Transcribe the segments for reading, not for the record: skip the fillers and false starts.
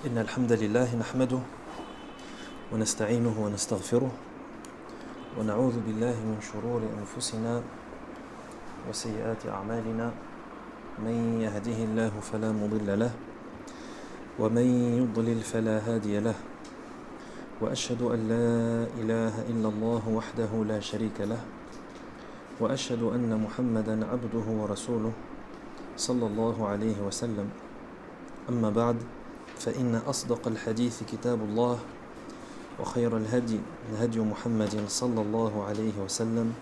إن الحمد لله نحمده ونستعينه ونستغفره ونعوذ بالله من شرور أنفسنا وسيئات أعمالنا من يهده الله فلا مضل له ومن يضلل فلا هادي له وأشهد أن لا إله إلا الله وحده لا شريك له وأشهد أن محمدا عبده ورسوله صلى الله عليه وسلم أما بعد فإن أصدق الحديث كتاب الله وخير الهدي هدي محمد صلى الله عليه وسلم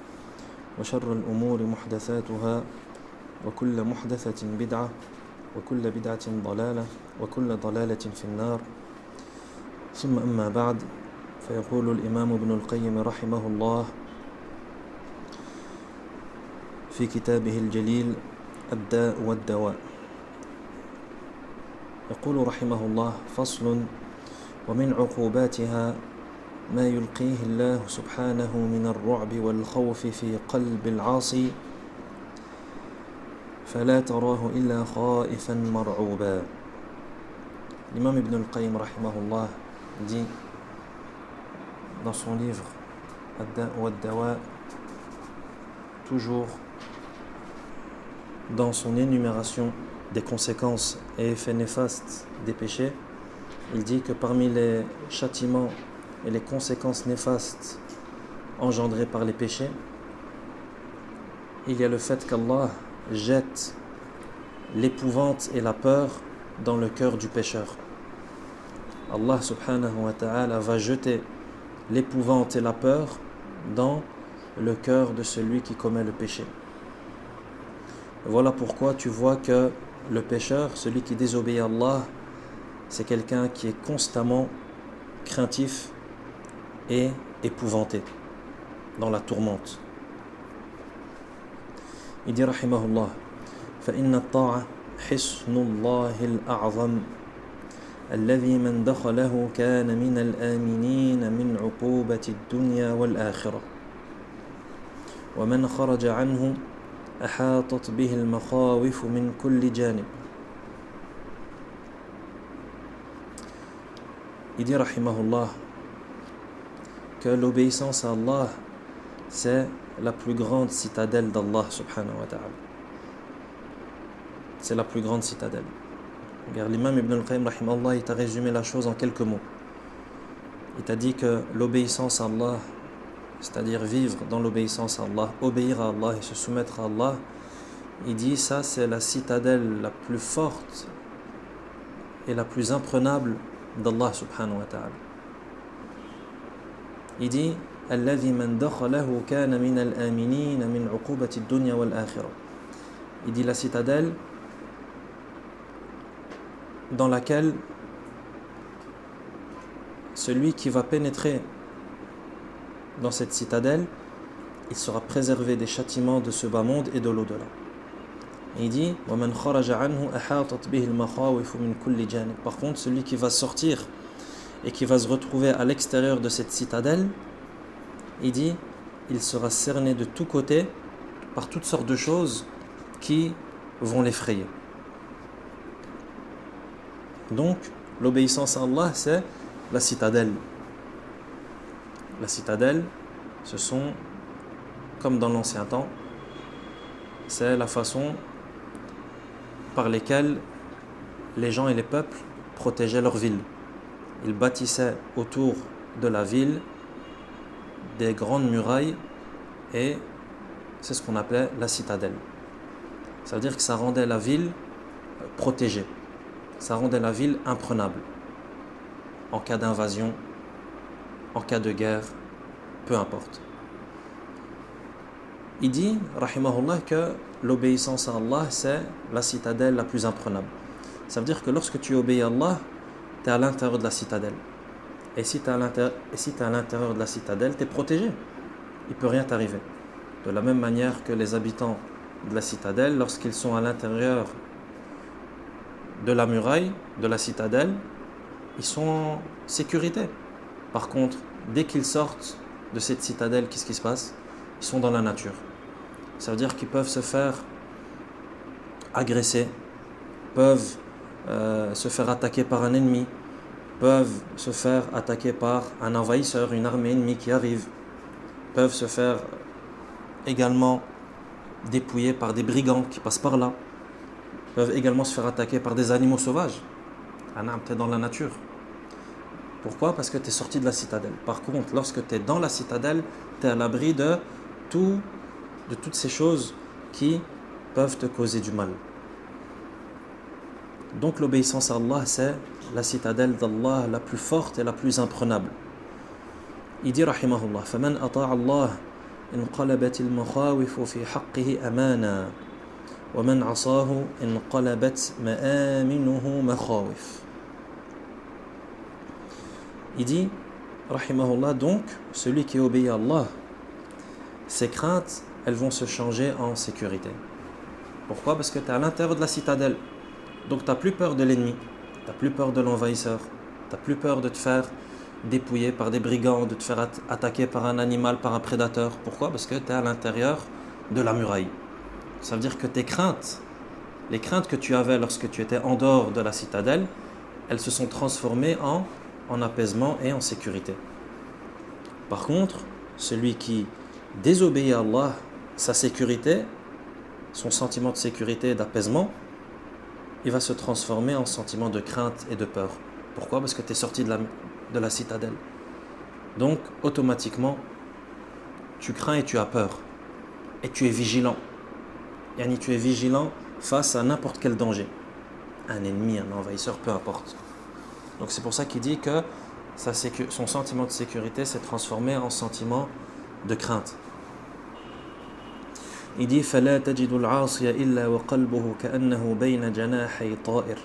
وشر الأمور محدثاتها وكل محدثة بدعة وكل بدعة ضلالة وكل ضلالة في النار ثم أما بعد فيقول الإمام ابن القيم رحمه الله في كتابه الجليل الداء والدواء يقول رحمه الله فصل ومن عقوباتها ما يلقيه الله سبحانه من الرعب والخوف في قلب العاصي فلا تراه إلا خائفا مرعوبا. L'imam Ibn al-Qayyim rahimahullah dit dans son livre Ad-Da' wa Ad-Dawa, toujours dans son énumération des conséquences et effets néfastes des péchés, il dit que parmi les châtiments et les conséquences néfastes engendrées par les péchés, il y a le fait qu'Allah jette l'épouvante et la peur dans le cœur du pécheur. Allah subhanahu wa ta'ala va jeter l'épouvante et la peur dans le cœur de celui qui commet le péché. Voilà pourquoi tu vois que le pécheur, celui qui désobéit à Allah, c'est quelqu'un qui est constamment craintif et épouvanté dans la tourmente. Il dit rahimahullah فإن الطاعة حصن الله الأعظم الذي من دخله كان من الآمنين من عقوبة الدنيا والآخرة ومن خرج عنه أحاطت به المخاوف من كل جانب. Il dit rahimahullah que l'obéissance à Allah c'est la plus grande citadelle d'Allah subhanahu wa ta'ala. C'est la plus grande citadelle. Regarde, l'imam Ibn al-Qayyim rahimahullah, il t'a résumé la chose en quelques mots. Il t'a dit que l'obéissance à Allah, c'est-à-dire vivre dans l'obéissance à Allah, obéir à Allah et se soumettre à Allah, il dit ça c'est la citadelle la plus forte et la plus imprenable d'Allah subhanahu wa ta'ala. Il dit الذي من دخله كان من الآمنين من عقوبة الدنيا والآخرة. Il dit la citadelle dans laquelle celui qui va pénétrer dans cette citadelle, il sera préservé des châtiments de ce bas monde et de l'au-delà. Il dit وَمَنْ خَرَجَ عَنْهُ أَحَاطَتْ بِهِ الْمَخَاوِفُ مِنْ كُلِّ جَانِبٍ. Par contre, celui qui va sortir et qui va se retrouver à l'extérieur de cette citadelle, il dit il sera cerné de tous côtés par toutes sortes de choses qui vont l'effrayer. Donc, l'obéissance à Allah, c'est la citadelle. La citadelle, ce sont, comme dans l'ancien temps, c'est la façon par lesquelles les gens et les peuples protégeaient leur ville. Ils bâtissaient autour de la ville des grandes murailles et c'est ce qu'on appelait la citadelle. Ça veut dire que ça rendait la ville protégée. Ça rendait la ville imprenable en cas d'invasion, en cas de guerre, peu importe. Il dit, rahimahullah, que l'obéissance à Allah, c'est la citadelle la plus imprenable. Ça veut dire que lorsque tu obéis à Allah, tu es à l'intérieur de la citadelle. Et si tu es à l'intérieur de la citadelle, tu es protégé. Il ne peut rien t'arriver. De la même manière que les habitants de la citadelle, lorsqu'ils sont à l'intérieur de la muraille, de la citadelle, ils sont en sécurité. Par contre, dès qu'ils sortent de cette citadelle, qu'est-ce qui se passe? Ils sont dans la nature. Ça veut dire qu'ils peuvent se faire agresser, peuvent se faire attaquer par un ennemi, peuvent se faire attaquer par un envahisseur, une armée ennemie qui arrive, peuvent se faire également dépouiller par des brigands qui passent par là, peuvent également se faire attaquer par des animaux sauvages. Tu es dans la nature. Pourquoi? Parce que tu es sorti de la citadelle. Par contre, lorsque tu es dans la citadelle, tu es à l'abri de toutes ces choses qui peuvent te causer du mal. Donc l'obéissance à Allah, c'est la citadelle d'Allah la plus forte et la plus imprenable. Il dit rahimahullah, فَمَنْ أَطَاعَ اللَّهِ انقلبت المخاوف في حقه أمانا ومن عصاه انقلبت مآمنه مخاوف. Il dit, rahimahullah, donc, celui qui obéit à Allah, ses craintes, elles vont se changer en sécurité. Pourquoi? Parce que tu es à l'intérieur de la citadelle. Donc tu n'as plus peur de l'ennemi, tu n'as plus peur de l'envahisseur, tu n'as plus peur de te faire dépouiller par des brigands, de te faire attaquer par un animal, par un prédateur. Pourquoi? Parce que tu es à l'intérieur de la muraille. Ça veut dire que tes craintes, les craintes que tu avais lorsque tu étais en dehors de la citadelle, elles se sont transformées en apaisement et en sécurité. Par contre, celui qui désobéit à Allah, sa sécurité, son sentiment de sécurité et d'apaisement, il va se transformer en sentiment de crainte et de peur. Pourquoi? Parce que tu es sorti de la citadelle. Donc, automatiquement, tu crains et tu as peur. Et tu es vigilant. Yani, tu es vigilant face à n'importe quel danger. Un ennemi, un envahisseur, peu importe. Donc c'est pour ça qu'il dit que son sentiment de sécurité s'est transformé en sentiment de crainte. Il dit فَلَا تَجِدُ الْعَاصِيَ إِلَّا وَقَلْبُهُ كَأَنَّهُ بَيْنَ جَنَاحَيْ طَائِرٍ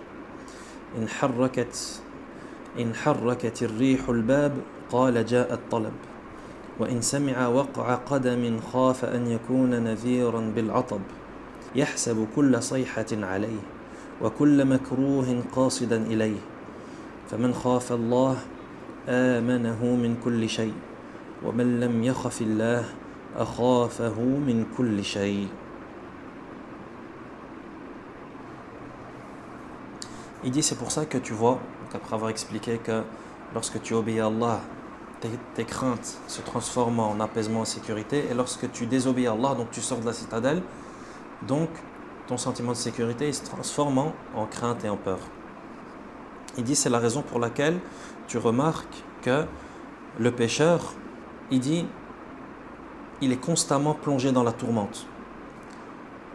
إن حركت الريح الباب قال جاء الطلب وإن سمع وقع قدم خاف أن يكون نذيرا بالعطب يحسب كل صيحة عليه وكل مكروه قاصدا إليه فمن خاف الله آمنه من كل شيء ومن لم يخف الله أخافه من كل شيء. Il dit c'est pour ça que tu vois, après avoir expliqué que lorsque tu obéis à Allah, tes craintes se transforment en apaisement et sécurité, et lorsque tu désobéis à Allah, donc tu sors de la citadelle, donc ton sentiment de sécurité il se transforme en crainte et en peur. Il dit c'est la raison pour laquelle tu remarques que le pécheur, il dit, il est constamment plongé dans la tourmente.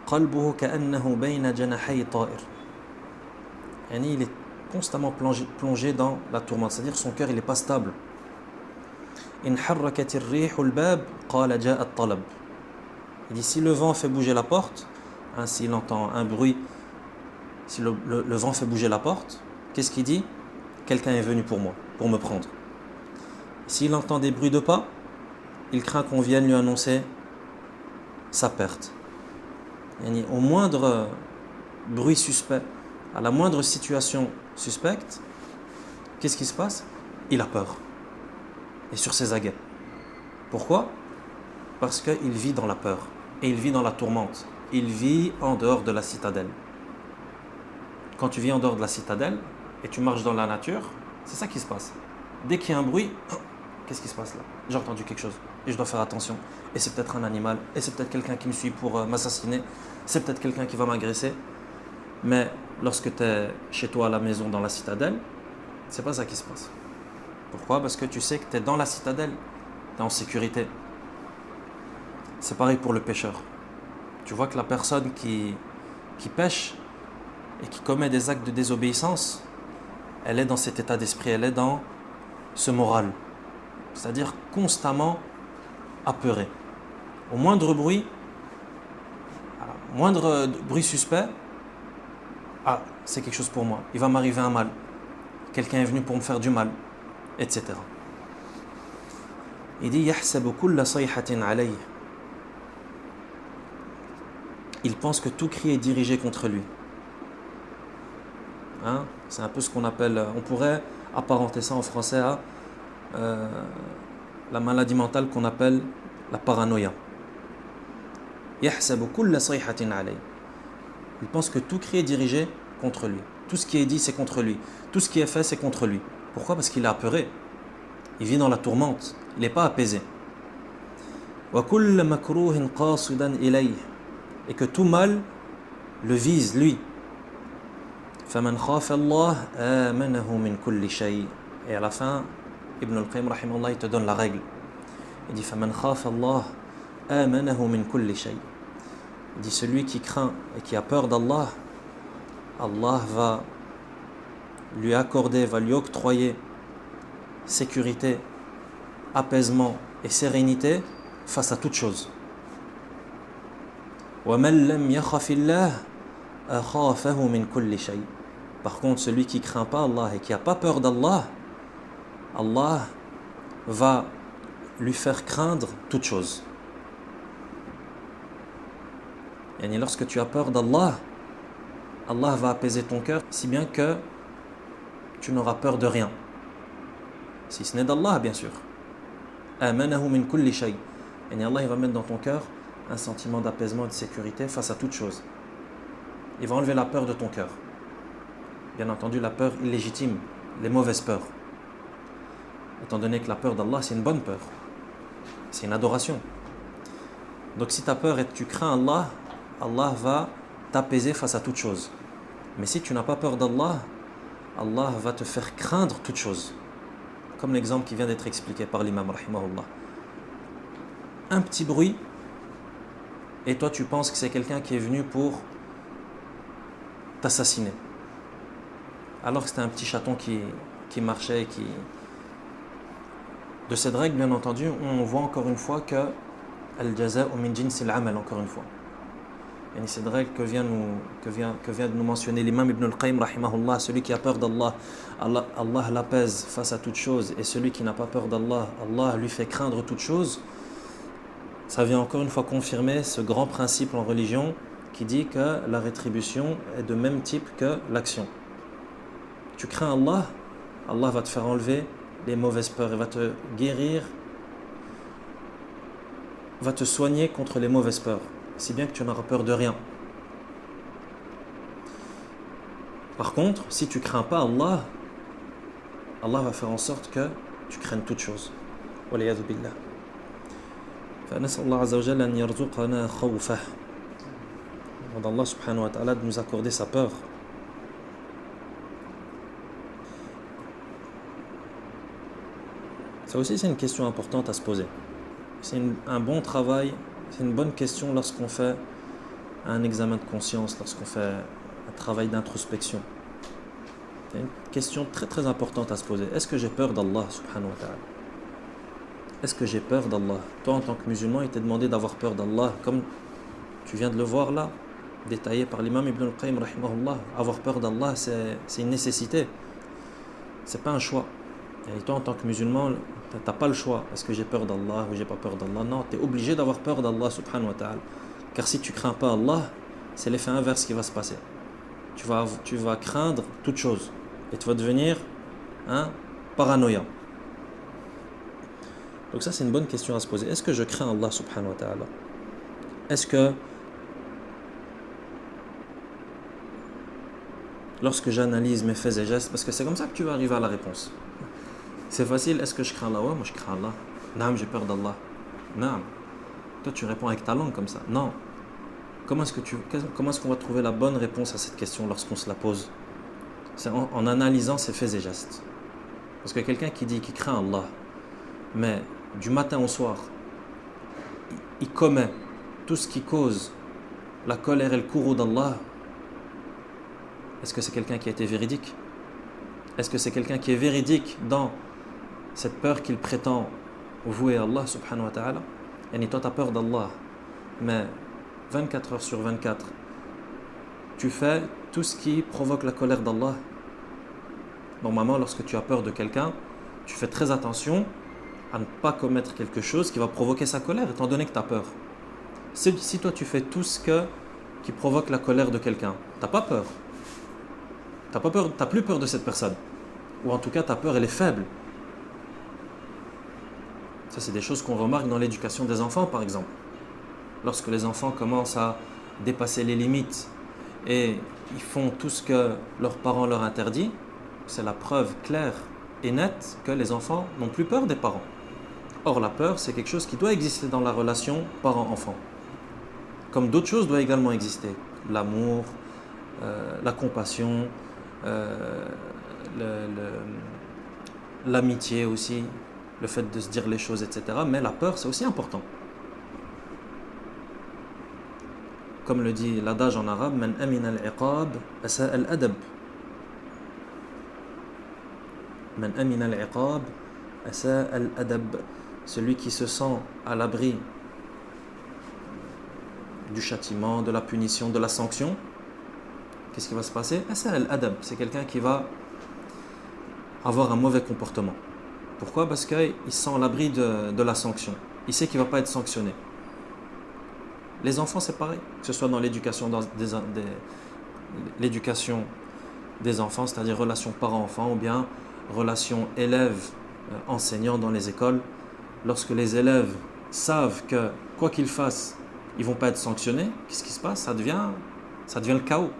قلبه كأنه بين جناحي طائر. Il est constamment plongé dans la tourmente, c'est-à-dire son cœur il n'est pas stable. إن حركت الريح الباب قال جاء الطلب. Il dit si le vent fait bouger la porte, s'il entend un bruit, si le vent fait bouger la porte, qu'est-ce qu'il dit? Quelqu'un est venu pour moi, pour me prendre. S'il entend des bruits de pas, il craint qu'on vienne lui annoncer sa perte. Au moindre bruit suspect, à la moindre situation suspecte, qu'est-ce qui se passe? Il a peur. Et sur ses aguets. Pourquoi? Parce qu'il vit dans la peur. Et il vit dans la tourmente. Il vit en dehors de la citadelle. Quand tu vis en dehors de la citadelle et tu marches dans la nature, c'est ça qui se passe. Dès qu'il y a un bruit, qu'est-ce qui se passe là? J'ai entendu quelque chose et je dois faire attention. Et c'est peut-être un animal, et c'est peut-être quelqu'un qui me suit pour m'assassiner, c'est peut-être quelqu'un qui va m'agresser. Mais lorsque tu es chez toi à la maison dans la citadelle, c'est pas ça qui se passe. Pourquoi? Parce que tu sais que tu es dans la citadelle, tu es en sécurité. C'est pareil pour le pécheur. Tu vois que la personne qui pêche et qui commet des actes de désobéissance, elle est dans cet état d'esprit, elle est dans ce moral. C'est-à-dire constamment apeurée. Au moindre bruit suspect, c'est quelque chose pour moi, il va m'arriver un mal, quelqu'un est venu pour me faire du mal, etc. Il dit يحسب كل صيحة عليه. Il pense que tout cri est dirigé contre lui. C'est un peu ce qu'on appelle, on pourrait apparenter ça en français à la maladie mentale qu'on appelle la paranoïa. يحسب كل صيحة عليه. Il pense que tout cri est dirigé contre lui. Tout ce qui est dit, c'est contre lui. Tout ce qui est fait, c'est contre lui. Pourquoi? Parce qu'il est apeuré. Il vit dans la tourmente. Il n'est pas apaisé. وَكُلَّ مَكْرُوهٍ قَاصِدًا إِلَيْهِ. Et que tout mal le vise, lui. فَمَنْ خَافَ اللَّهَ آمَنَهُ مِنْ كُلِّ شَيْءٍ. Et à la fin, Ibn al-Qayyim rahimahullah, il te donne la règle. Il dit فَمَنْ خَافَ اللَّهَ آمَنَهُ مِنْ كُلِّ شَيْءٍ. Il dit celui qui craint et qui a peur d'Allah, Allah va lui accorder, va lui octroyer sécurité, apaisement et sérénité face à toute chose. وَمَنْ لَمْ يَخَفِ اللَّهَ أَخَافَهُ مِنْ كُلِّ شَيْءٍ. Par contre, celui qui craint pas Allah et qui n'a pas peur d'Allah, Allah va lui faire craindre toute chose. Et lorsque tu as peur d'Allah, Allah va apaiser ton cœur, si bien que tu n'auras peur de rien. Si ce n'est d'Allah, bien sûr. Amanahu min kulli shay. Et Allah, il va mettre dans ton cœur un sentiment d'apaisement et de sécurité face à toute chose. Il va enlever la peur de ton cœur. Bien entendu, la peur illégitime, les mauvaises peurs. Étant donné que la peur d'Allah, c'est une bonne peur. C'est une adoration. Donc si tu as peur et que tu crains Allah, Allah va t'apaiser face à toute chose. Mais si tu n'as pas peur d'Allah, Allah va te faire craindre toute chose. Comme l'exemple qui vient d'être expliqué par l'imam rahimahullah. Un petit bruit, et toi tu penses que c'est quelqu'un qui est venu pour t'assassiner. Alors que c'était un petit chaton qui marchait et qui... De cette règle, bien entendu, on voit encore une fois que al-jaza'u min jinsil amal, encore une fois. Et cette règle que vient de nous mentionner l'imam Ibn al-Qayyim rahimahullah, celui qui a peur d'Allah, Allah l'apaise face à toute chose, et celui qui n'a pas peur d'Allah, Allah lui fait craindre toute chose. Ça vient encore une fois confirmer ce grand principe en religion qui dit que la rétribution est de même type que l'action. Tu crains Allah, Allah va te faire enlever les mauvaises peurs et va te guérir, va te soigner contre les mauvaises peurs. Si bien que tu n'auras peur de rien. Par contre, si tu crains pas Allah, Allah va faire en sorte que tu craignes toutes choses. Waliyadhu billah. فنسأل الله عز وجل أن يرزقنا خوفه. Demande Allah subhanahu wa ta'ala de nous accorder sa peur. Ça aussi c'est une question importante à se poser. C'est un bon travail. C'est une bonne question lorsqu'on fait un examen de conscience, lorsqu'on fait un travail d'introspection. C'est une question très très importante à se poser. Est-ce que j'ai peur d'Allah subhanahu wa ta'ala? Est-ce que j'ai peur d'Allah? Toi en tant que musulman, il t'est demandé d'avoir peur d'Allah, comme tu viens de le voir là, détaillé par l'imam Ibn al-Qayyim rahimahullah. Avoir peur d'Allah, c'est une nécessité. C'est pas un choix. Et toi en tant que musulman, tu n'as pas le choix. Est-ce que j'ai peur d'Allah ou j'ai pas peur d'Allah? Non, tu es obligé d'avoir peur d'Allah subhanahu wa ta'ala. Car si tu crains pas Allah, c'est l'effet inverse qui va se passer. Tu vas craindre toute chose. Et tu vas devenir paranoïa. Donc ça c'est une bonne question à se poser. Est-ce que je crains Allah subhanahu wa ta'ala? Est-ce que lorsque j'analyse mes faits et gestes, parce que c'est comme ça que tu vas arriver à la réponse. C'est facile, est-ce que je crains Allah? Ouais, moi je crains Allah. Non, j'ai peur d'Allah. Non. Toi tu réponds avec ta langue comme ça. Non. Comment est-ce qu'on va trouver la bonne réponse à cette question lorsqu'on se la pose? C'est en analysant ses faits et gestes. Parce que quelqu'un qui dit qu'il craint Allah, mais du matin au soir, il commet tout ce qui cause la colère et le courroux d'Allah, est-ce que c'est quelqu'un qui a été véridique? Est-ce que c'est quelqu'un qui est véridique dans cette peur qu'il prétend vouer à Allah subhanahu wa ta'ala? Et toi tu as peur d'Allah, mais 24 heures sur 24 tu fais tout ce qui provoque la colère d'Allah. Normalement lorsque tu as peur de quelqu'un, tu fais très attention à ne pas commettre quelque chose qui va provoquer sa colère, étant donné que tu as peur. Si toi tu fais tout ce qui provoque la colère de quelqu'un, tu n'as pas peur. Tu n'as plus peur de cette personne. Ou en tout cas ta peur elle est faible. Ça c'est des choses qu'on remarque dans l'éducation des enfants par exemple. Lorsque les enfants commencent à dépasser les limites et ils font tout ce que leurs parents leur interdisent, c'est la preuve claire et net que les enfants n'ont plus peur des parents. Or, la peur, c'est quelque chose qui doit exister dans la relation parent-enfant. Comme d'autres choses doivent également exister. L'amour, la compassion, l'amitié aussi, le fait de se dire les choses, etc. Mais la peur, c'est aussi important. Comme le dit l'adage en arabe, Man amina al-iqab asa al-adab. Man amina al-iqab asa al-adab. Celui qui se sent à l'abri du châtiment, de la punition, de la sanction, qu'est-ce qui va se passer? Asa al-adab, c'est quelqu'un qui va avoir un mauvais comportement. Pourquoi? Parce qu'il se sent à l'abri de la sanction. Il sait qu'il ne va pas être sanctionné. Les enfants, c'est pareil, que ce soit dans l'éducation l'éducation des enfants, c'est-à-dire relation parent-enfant, ou bien relation élève-enseignant dans les écoles. Lorsque les élèves savent que quoi qu'ils fassent, ils ne vont pas être sanctionnés, qu'est-ce qui se passe? Ça devient le chaos.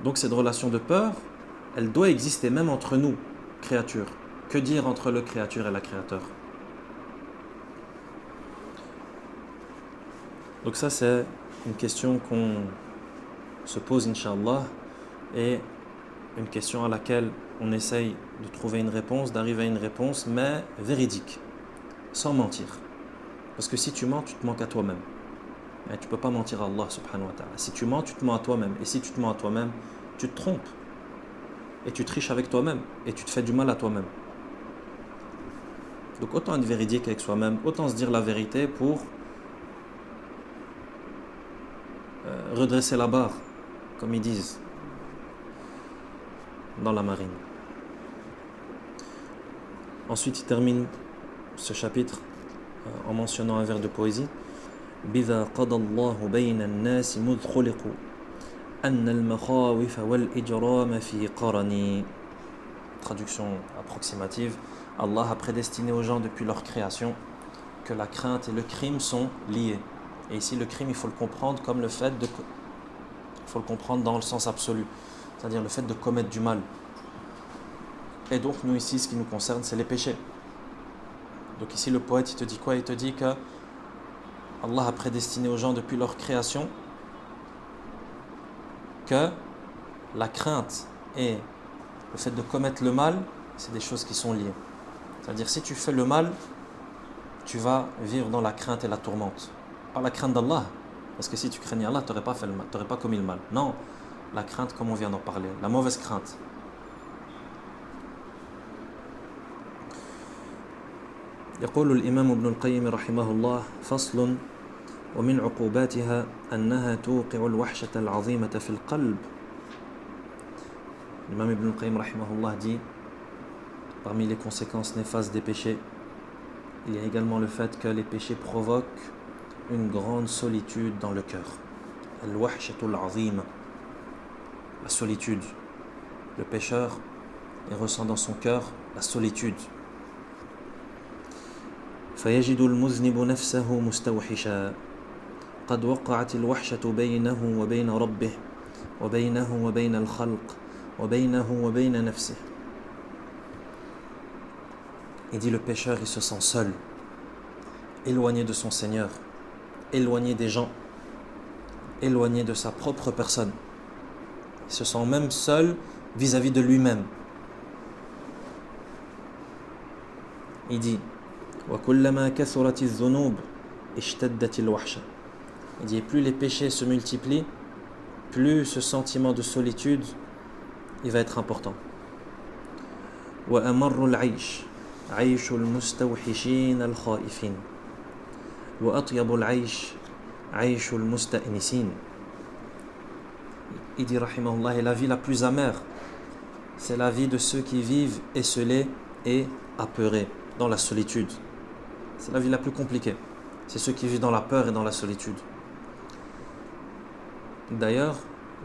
Donc cette relation de peur, elle doit exister même entre nous, créatures. Que dire entre le créature et la créateur? Donc ça, c'est une question qu'on se pose, Inch'Allah, et une question à laquelle on essaye de trouver une réponse, d'arriver à une réponse, mais véridique, sans mentir. Parce que si tu mens, tu te manques à toi-même. Et tu ne peux pas mentir à Allah subhanahu wa ta'ala. Si tu mens, tu te mens à toi-même. Et si tu te mens à toi-même, tu te trompes. Et tu triches avec toi-même. Et tu te fais du mal à toi-même. Donc autant être véridique avec soi-même, autant se dire la vérité pour redresser la barre, comme ils disent dans la marine. Ensuite, il termine ce chapitre en mentionnant un vers de poésie. بِذَا قَضَى اللَّهُ بَيْنَ النَّاسِ مُذْ خُلِقُوا أَنَّ الْمَخَاوِفَ وَالْإِجْرَامَ فِي قَرَنِي. Traduction approximative. Allah a prédestiné aux gens depuis leur création que la crainte et le crime sont liés. Et ici, le crime, il faut le comprendre comme le fait de... Il faut le comprendre dans le sens absolu, c'est-à-dire le fait de commettre du mal. Et donc, nous ici, ce qui nous concerne, c'est les péchés. Donc ici, le poète, il te dit quoi? Il te dit que Allah a prédestiné aux gens depuis leur création que la crainte et le fait de commettre le mal, c'est des choses qui sont liées. C'est-à-dire, si tu fais le mal, tu vas vivre dans la crainte et la tourmente. Pas la crainte d'Allah, parce que si tu craignais Allah, tu n'aurais pas fait le mal, tu n'aurais pas commis le mal. Non, la crainte, comme on vient d'en parler, la mauvaise crainte. يقول الإمام ابن القيم رحمه الله فصل ومن عقوباتها أنها توقع الوحشة العظيمة في القلب. L'imam Ibn al-Qayyim rahimahullah dit, parmi les conséquences néfastes des péchés, il y a également le fait que les péchés provoquent une grande solitude dans le cœur. Al-wahshatul azima, la solitude. Le pécheur, il ressent dans son cœur la solitude. فيجد المذنب نفسه مستوحشا قد وقعت الوحشة بينه وبين ربه وبينه وبين الخلق وبينه وبين نفسه. Il dit le pécheur, il se sent seul, éloigné de son Seigneur, éloigné des gens, éloigné de sa propre personne. Il se sent même seul vis-à-vis de lui-même. Il dit وَكُلَّمَا كَثُرَتِ الذُّنُوبِ اشْتَدَّتِ الْوَحْشَةِ. Il dit plus les péchés se multiplient, plus ce sentiment de solitude il va être important. وَأَمَرُّ الْعَيْشِ عَيْشُ الْمُسْتَوْحِشِينَ الْخَائِفِينَ وَأَطْيَبُ الْعَيْشِ عَيْشُ الْمُسْتَأْنِسِينَ. Il dit rahimahullah, et la vie la plus amère, c'est la vie de ceux qui vivent esselés et apeurés dans la solitude. C'est la vie la plus compliquée. C'est ceux qui vivent dans la peur et dans la solitude. D'ailleurs,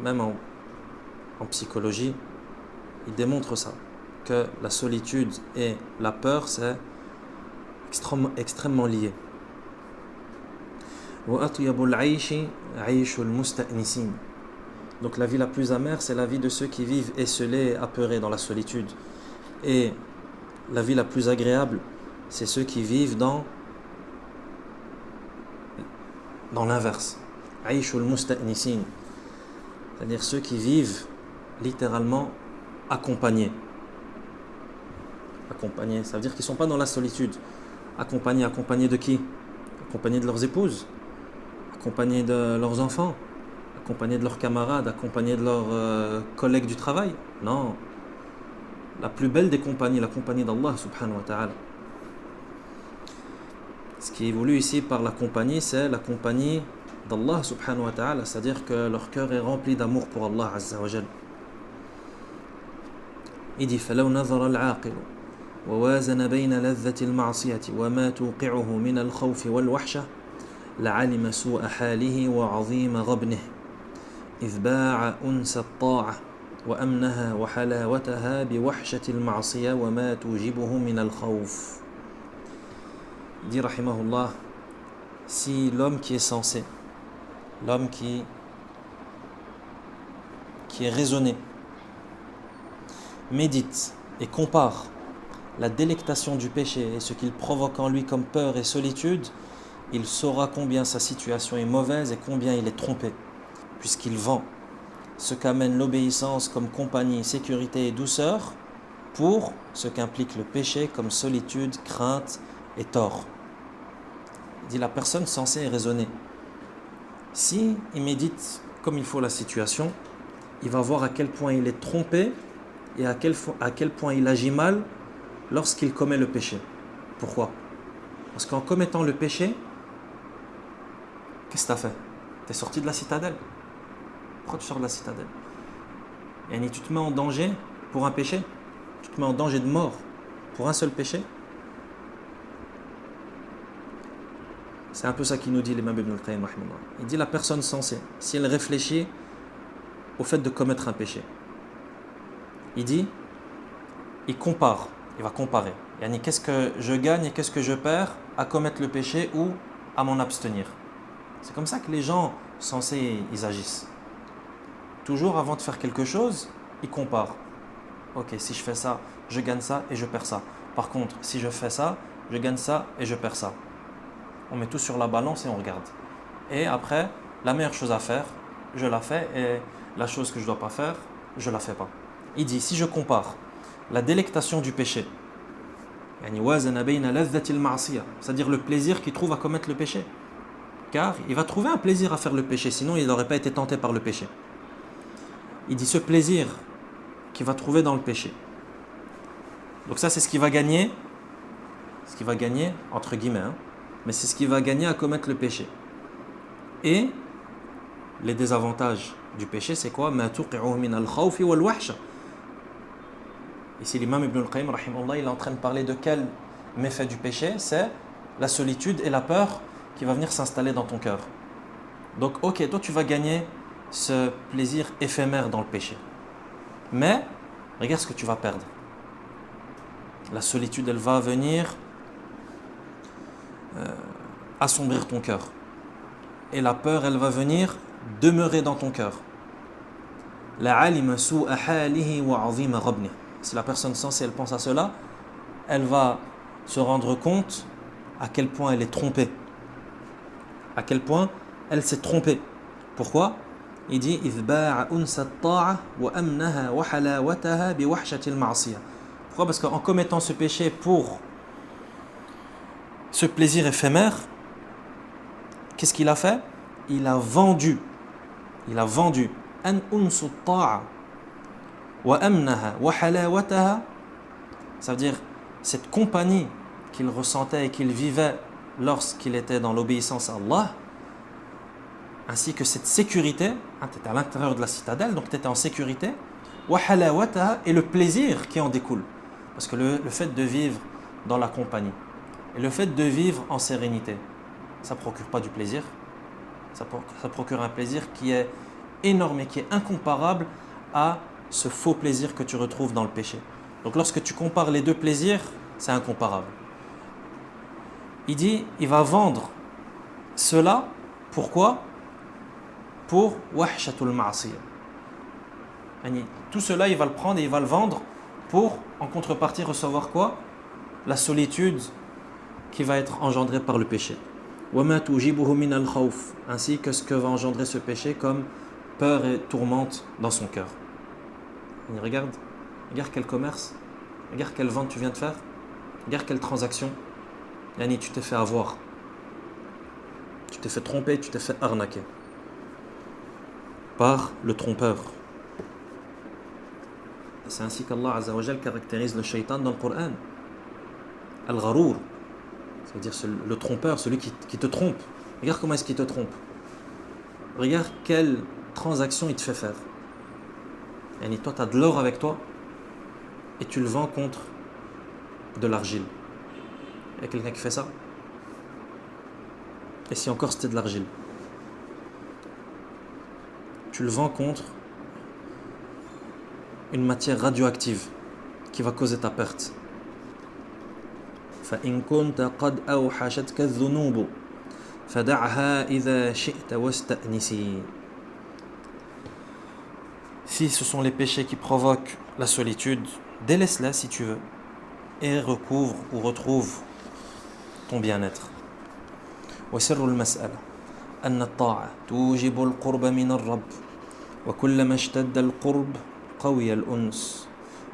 même en psychologie, il démontre ça, que la solitude et la peur, c'est extrêmement lié. Donc la vie la plus amère, c'est la vie de ceux qui vivent esselés et apeurés dans la solitude. Et la vie la plus agréable, c'est ceux qui vivent dans l'inverse. Aïshul musta'nisin. C'est-à-dire ceux qui vivent littéralement accompagnés. Accompagnés, ça veut dire qu'ils ne sont pas dans la solitude. Accompagnés de qui? Accompagnés de leurs épouses, accompagnés de leurs enfants, accompagnés de leurs camarades, accompagnés de leurs collègues du travail. Non. La plus belle des compagnies, la compagnie d'Allah subhanahu wa ta'ala. Ce qui est voulu ici par la compagnie, c'est la compagnie d'Allah subhanahu wa ta'ala, c'est-à-dire que leur cœur est rempli d'amour pour Allah azza wa jal. Il dit فَلَوْ نَظَرَ الْعَاقِلُ وَوَازَنَ بَيْنَ لَذَّةِ الْمَعْصِيَةِ وَمَا تُوقِعُهُ مِنَ الْخَوْفِ وَالْوَحْشَةِ لَعَلِمَ سُوءَ حَالِهِ وَعَظِيمَ غَبْنِهِ إِذْ بَاعَ أُنْسَ الطَّاعَةِ وَأَمْنَهَا وَحَلَاوَتَهَا بِوَحْشَةِ الْمَعْصِيَةِ وَمَا تُوجِبُهُ مِنَ الْخَوْفِ. Il dit rahimahullah, si l'homme qui est sensé, l'homme qui est raisonné, médite et compare la délectation du péché et ce qu'il provoque en lui comme peur et solitude, il saura combien sa situation est mauvaise et combien il est trompé, puisqu'il vend ce qu'amène l'obéissance comme compagnie, sécurité et douceur pour ce qu'implique le péché comme solitude, crainte et tort. Il dit la personne sensée et raisonnée, si il médite comme il faut la situation, il va voir à quel point il est trompé et à quel point il agit mal lorsqu'il commet le péché. Pourquoi? Parce qu'en commettant le péché, qu'est-ce que tu as fait? Tu es sorti de la citadelle. Pourquoi tu sors de la citadelle? Et tu te mets en danger pour un péché? Tu te mets en danger de mort pour un seul péché? C'est un peu ça qu'il nous dit l'imam Ibn al-Qayyim. Il dit la personne sensée, si elle réfléchit au fait de commettre un péché, il dit, il va comparer. Qu'est-ce que je gagne et qu'est-ce que je perds à commettre le péché ou à m'en abstenir. C'est comme ça que les gens sensés, ils agissent. Toujours avant de faire quelque chose, ils comparent. Ok, si je fais ça, je gagne ça et je perds ça. Par contre, si je fais ça, je gagne ça et je perds ça. On met tout sur la balance et on regarde. Et après, la meilleure chose à faire, je la fais, et la chose que je ne dois pas faire, je ne la fais pas. Il dit, si je compare la délectation du péché, c'est-à-dire le plaisir qu'il trouve à commettre le péché, car il va trouver un plaisir à faire le péché, sinon il n'aurait pas été tenté par le péché. Il dit ce plaisir qu'il va trouver dans le péché. Donc ça, c'est ce qu'il va gagner, entre guillemets, mais c'est ce qu'il va gagner à commettre le péché. Et les désavantages du péché, c'est quoi? Ici, l'imam Ibn al-Qayyim, rahimahullah, il est en train de parler de quel méfait du péché? C'est la solitude et la peur qui va venir s'installer dans ton cœur. Donc, ok, toi tu vas gagner ce plaisir éphémère dans le péché. Mais, regarde ce que tu vas perdre. La solitude, elle va venir assombrir ton cœur. Et la peur, elle va venir demeurer dans ton cœur. Si la personne sensée, elle pense à cela, elle va se rendre compte à quel point elle est trompée. À quel point elle s'est trompée. Pourquoi? Il dit pourquoi? Parce qu'en commettant ce péché pour ce plaisir éphémère, qu'est-ce qu'il a fait? Il a vendu ça veut dire cette compagnie qu'il ressentait et qu'il vivait lorsqu'il était dans l'obéissance à Allah, ainsi que cette sécurité, tu étais à l'intérieur de la citadelle, donc tu étais en sécurité, et le plaisir qui en découle. Parce que le fait de vivre dans la compagnie et le fait de vivre en sérénité, ça ne procure pas du plaisir. Ça procure un plaisir qui est énorme et qui est incomparable à ce faux plaisir que tu retrouves dans le péché. Donc lorsque tu compares les deux plaisirs, c'est incomparable. Il dit, il va vendre cela, pourquoi? Pour wahshatul ma'asiyah. Tout cela, il va le prendre et il va le vendre pour, en contrepartie, recevoir quoi? La solitude qui va être engendrée par le péché. وَمَا تُوجِبُهُ مِنَ الْخَوْفِ, ainsi que ce que va engendrer ce péché comme peur et tourmente dans son cœur. Et regarde quel commerce, regarde quelle vente tu viens de faire, regarde quelle transaction. Yani, tu t'es fait avoir, tu t'es fait tromper, tu t'es fait arnaquer par le trompeur. Et c'est ainsi qu'Allah Azza wa Jal caractérise le shaitan dans le Coran. Al-Gharour, c'est-à-dire le trompeur, celui qui te trompe. Regarde comment est-ce qu'il te trompe. Regarde quelle transaction il te fait faire. Yani, toi, tu as de l'or avec toi et tu le vends contre de l'argile. Il y a quelqu'un qui fait ça? Et si encore c'était de l'argile? Tu le vends contre une matière radioactive qui va causer ta perte. فَإِن كُنْتَ قَدْ أَوْحَشَتْكَ الذُّنُوبُ فَدَعْهَا إِذَا شِئْتَ وَاسْتَأْنِسِي. Si ce sont les péchés qui provoquent la solitude, délaisse-la si tu veux et recouvre ou retrouve ton bien-être. وسر المسألة أن الطاعة توجب القرب من الرب وكلما اشتد القرب قوي الأنس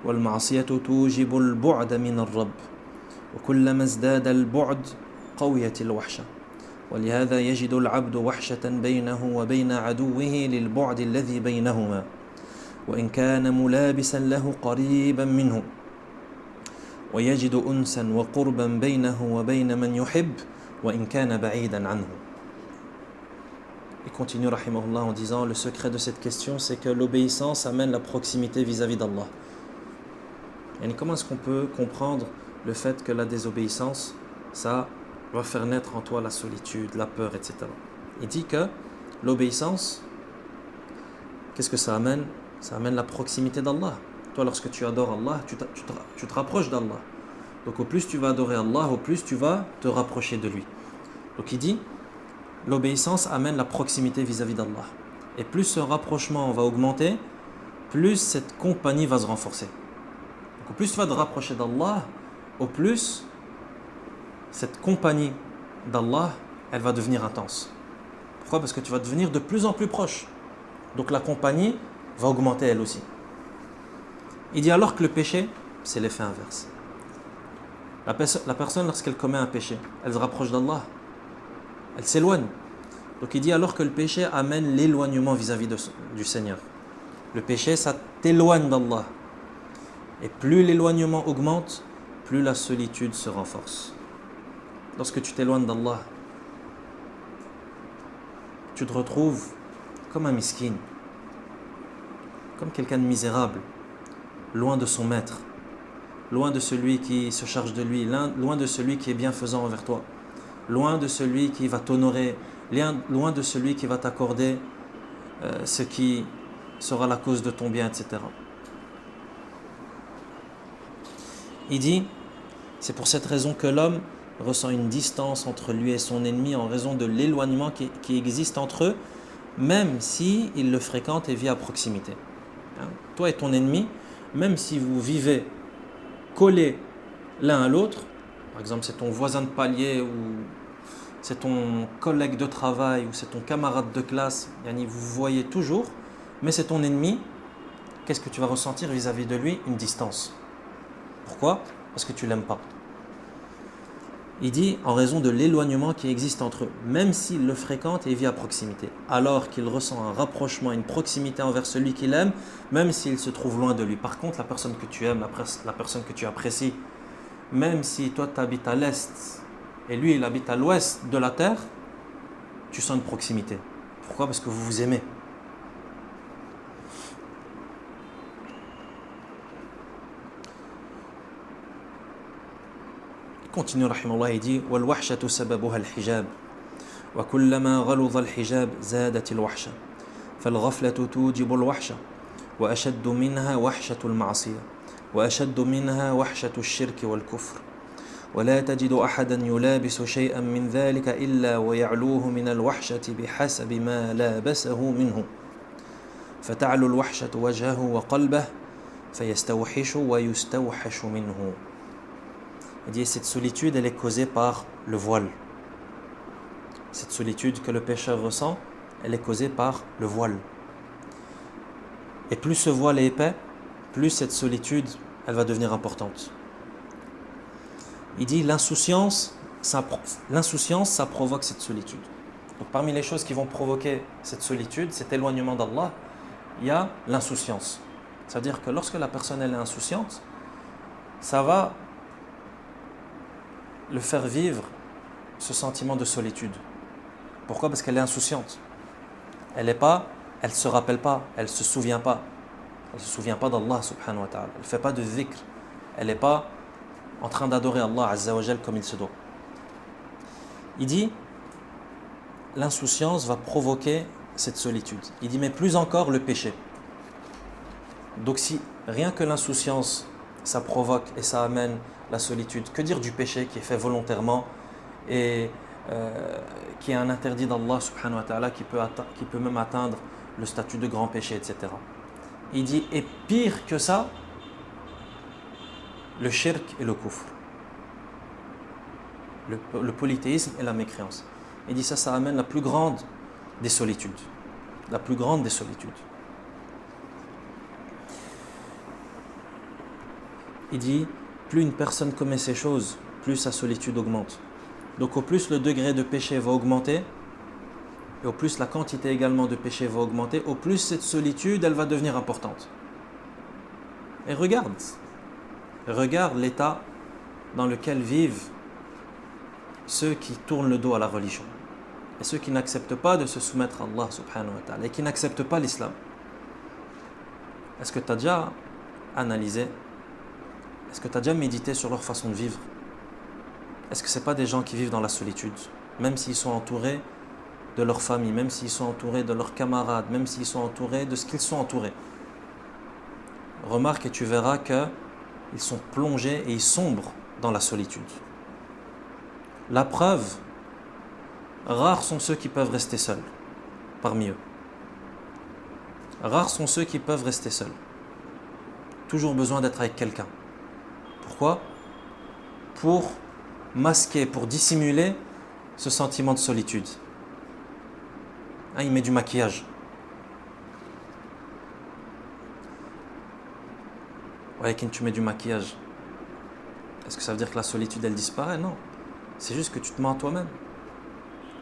والمعصية توجب البعد من الرب وكلما ازداد البعد قويت الوحشة ولهذا يجد العبد وحشة بينه وبين عدوه للبعد الذي بينهما وإن كان ملابسا له قريبا منه ويجد أنسا وقربا بينه وبين من يحب وإن كان بعيدا عنه. Il continue rahimahullah en disant le secret de cette question c'est que l'obéissance amène la proximité vis-à-vis d'Allah. Et comment est-ce qu'on peut comprendre le fait que la désobéissance ça va faire naître en toi la solitude, la peur, etc. Il dit que l'obéissance, qu'est-ce que ça amène? Ça amène la proximité d'Allah. Toi, lorsque tu adores Allah, tu te rapproches d'Allah. Donc au plus tu vas adorer Allah, au plus tu vas te rapprocher de lui. Donc il dit, l'obéissance amène la proximité vis-à-vis d'Allah. Et plus ce rapprochement va augmenter, plus cette compagnie va se renforcer. Donc au plus tu vas te rapprocher d'Allah, au plus cette compagnie d'Allah, elle va devenir intense. Pourquoi? Parce que tu vas devenir de plus en plus proche. Donc la compagnie va augmenter elle aussi. Il dit alors que le péché, c'est l'effet inverse. La personne, lorsqu'elle commet un péché, elle se rapproche d'Allah, elle s'éloigne. Donc il dit alors que le péché amène l'éloignement vis-à-vis du Seigneur. Le péché, ça t'éloigne d'Allah. Et plus l'éloignement augmente, plus la solitude se renforce. Lorsque tu t'éloignes d'Allah, tu te retrouves comme un miskin, comme quelqu'un de misérable, loin de son maître, loin de celui qui se charge de lui, loin de celui qui est bienfaisant envers toi, loin de celui qui va t'honorer, loin de celui qui va t'accorder ce qui sera la cause de ton bien, etc. Il dit, c'est pour cette raison que l'homme ressent une distance entre lui et son ennemi en raison de l'éloignement qui existe entre eux, même s'il le fréquente et vit à proximité. Toi et ton ennemi, même si vous vivez collés l'un à l'autre, par exemple c'est ton voisin de palier ou c'est ton collègue de travail ou c'est ton camarade de classe, yani vous vous voyez toujours, mais c'est ton ennemi, qu'est-ce que tu vas ressentir vis-à-vis de lui? Une distance. Pourquoi? Parce que tu ne l'aimes pas. Il dit en raison de l'éloignement qui existe entre eux, même s'il le fréquente et vit à proximité, alors qu'il ressent un rapprochement, une proximité envers celui qu'il aime, même s'il se trouve loin de lui. Par contre, la personne que tu aimes, la personne que tu apprécies, même si toi tu habites à l'est et lui il habite à l'ouest de la terre, tu sens une proximité. Pourquoi? Parce que vous vous aimez. Continue rahimahullah, il dit والوحشة سببها الحجاب وكلما غلظ الحجاب زادت الوحشة فالغفلة توجب الوحشة وأشد منها وحشة المعصية وأشد منها وحشة الشرك والكفر ولا تجد أحدا يلابس شيئا من ذلك إلا ويعلوه من الوحشة بحسب ما لابسه منه فتعلو الوحشة وجهه وقلبه فَيَسْتَوْحِشُ وَيُسْتَوْحَشُ مِنْهُ. Il dit, cette solitude, elle est causée par le voile. Cette solitude que le pécheur ressent, elle est causée par le voile. Et plus ce voile est épais, plus cette solitude, elle va devenir importante. Il dit, l'insouciance, ça provoque cette solitude. Donc, parmi les choses qui vont provoquer cette solitude, cet éloignement d'Allah, il y a l'insouciance. C'est-à-dire que lorsque la personne elle est insouciante, ça va le faire vivre ce sentiment de solitude. Pourquoi? Parce qu'elle est insouciante. Elle ne se rappelle pas, elle ne se souvient pas. Elle ne se souvient pas d'Allah subhanahu wa ta'ala. Elle ne fait pas de dhikr. Elle n'est pas en train d'adorer Allah azza wa jal comme il se doit. Il dit, l'insouciance va provoquer cette solitude. Il dit, mais plus encore le péché. Donc si rien que l'insouciance, ça provoque et ça amène la solitude, que dire du péché qui est fait volontairement et qui est un interdit d'Allah subhanahu wa ta'ala qui peut même atteindre le statut de grand péché, etc. Il dit, et pire que ça, le shirk et le kufr. Le polythéisme et la mécréance. Il dit ça amène la plus grande des solitudes. La plus grande des solitudes. Il dit, plus une personne commet ces choses, plus sa solitude augmente. Donc au plus le degré de péché va augmenter, et au plus la quantité également de péché va augmenter, au plus cette solitude, elle va devenir importante. Et regarde l'état dans lequel vivent ceux qui tournent le dos à la religion et ceux qui n'acceptent pas de se soumettre à Allah subhanahu wa ta'ala et qui n'acceptent pas l'islam. Est-ce que tu as déjà analysé? Est-ce que tu as déjà médité sur leur façon de vivre? Est-ce que ce n'est pas des gens qui vivent dans la solitude, même s'ils sont entourés de leur famille, même s'ils sont entourés de leurs camarades, même s'ils sont entourés de ce qu'ils sont entourés? Remarque et tu verras qu'ils sont plongés et ils sombrent dans la solitude. La preuve, rares sont ceux qui peuvent rester seuls parmi eux. Rares sont ceux qui peuvent rester seuls. Toujours besoin d'être avec quelqu'un. Pourquoi? Pour masquer, pour dissimuler ce sentiment de solitude. Il met du maquillage. Ouais, quand tu mets du maquillage, est-ce que ça veut dire que la solitude elle disparaît? Non. C'est juste que tu te mens à toi-même.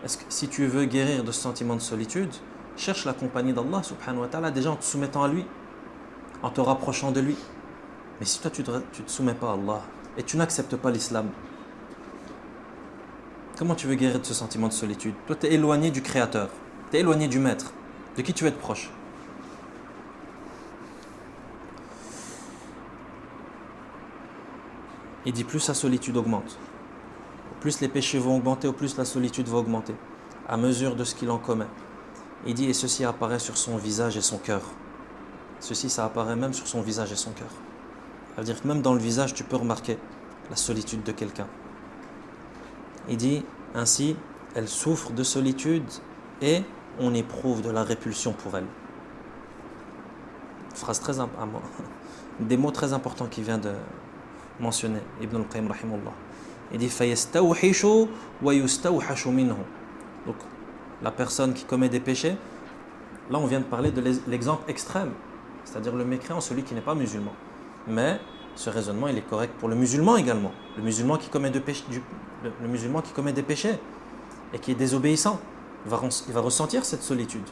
Est-ce que si tu veux guérir de ce sentiment de solitude, cherche la compagnie d'Allah subhanahu wa ta'ala, déjà en te soumettant à lui, en te rapprochant de lui. Mais si toi tu te soumets pas à Allah et tu n'acceptes pas l'islam, comment tu veux guérir de ce sentiment de solitude? Toi tu es éloigné du Créateur, tu es éloigné du Maître. De qui tu veux être proche? Il dit plus sa solitude augmente. Plus les péchés vont augmenter, au plus la solitude va augmenter, à mesure de ce qu'il en commet. Il dit, et ceci apparaît sur son visage et son cœur. Ceci, ça apparaît même sur son visage et son cœur. Ça veut dire que même dans le visage, tu peux remarquer la solitude de quelqu'un. Il dit, ainsi, elle souffre de solitude et on éprouve de la répulsion pour elle. Phrase très importante, des mots très importants qu'il vient de mentionner, Ibn al-Qayyim rahimahullah. Il dit فَيَسْتَوْحِشُ وَيُسْتَوْحَشُ مِنْهُ. Donc la personne qui commet des péchés, là on vient de parler de l'exemple extrême, c'est-à-dire le mécréant, celui qui n'est pas musulman. Mais ce raisonnement il est correct pour le musulman également. Le musulman qui commet des péchés et qui est désobéissant, il va ressentir cette solitude.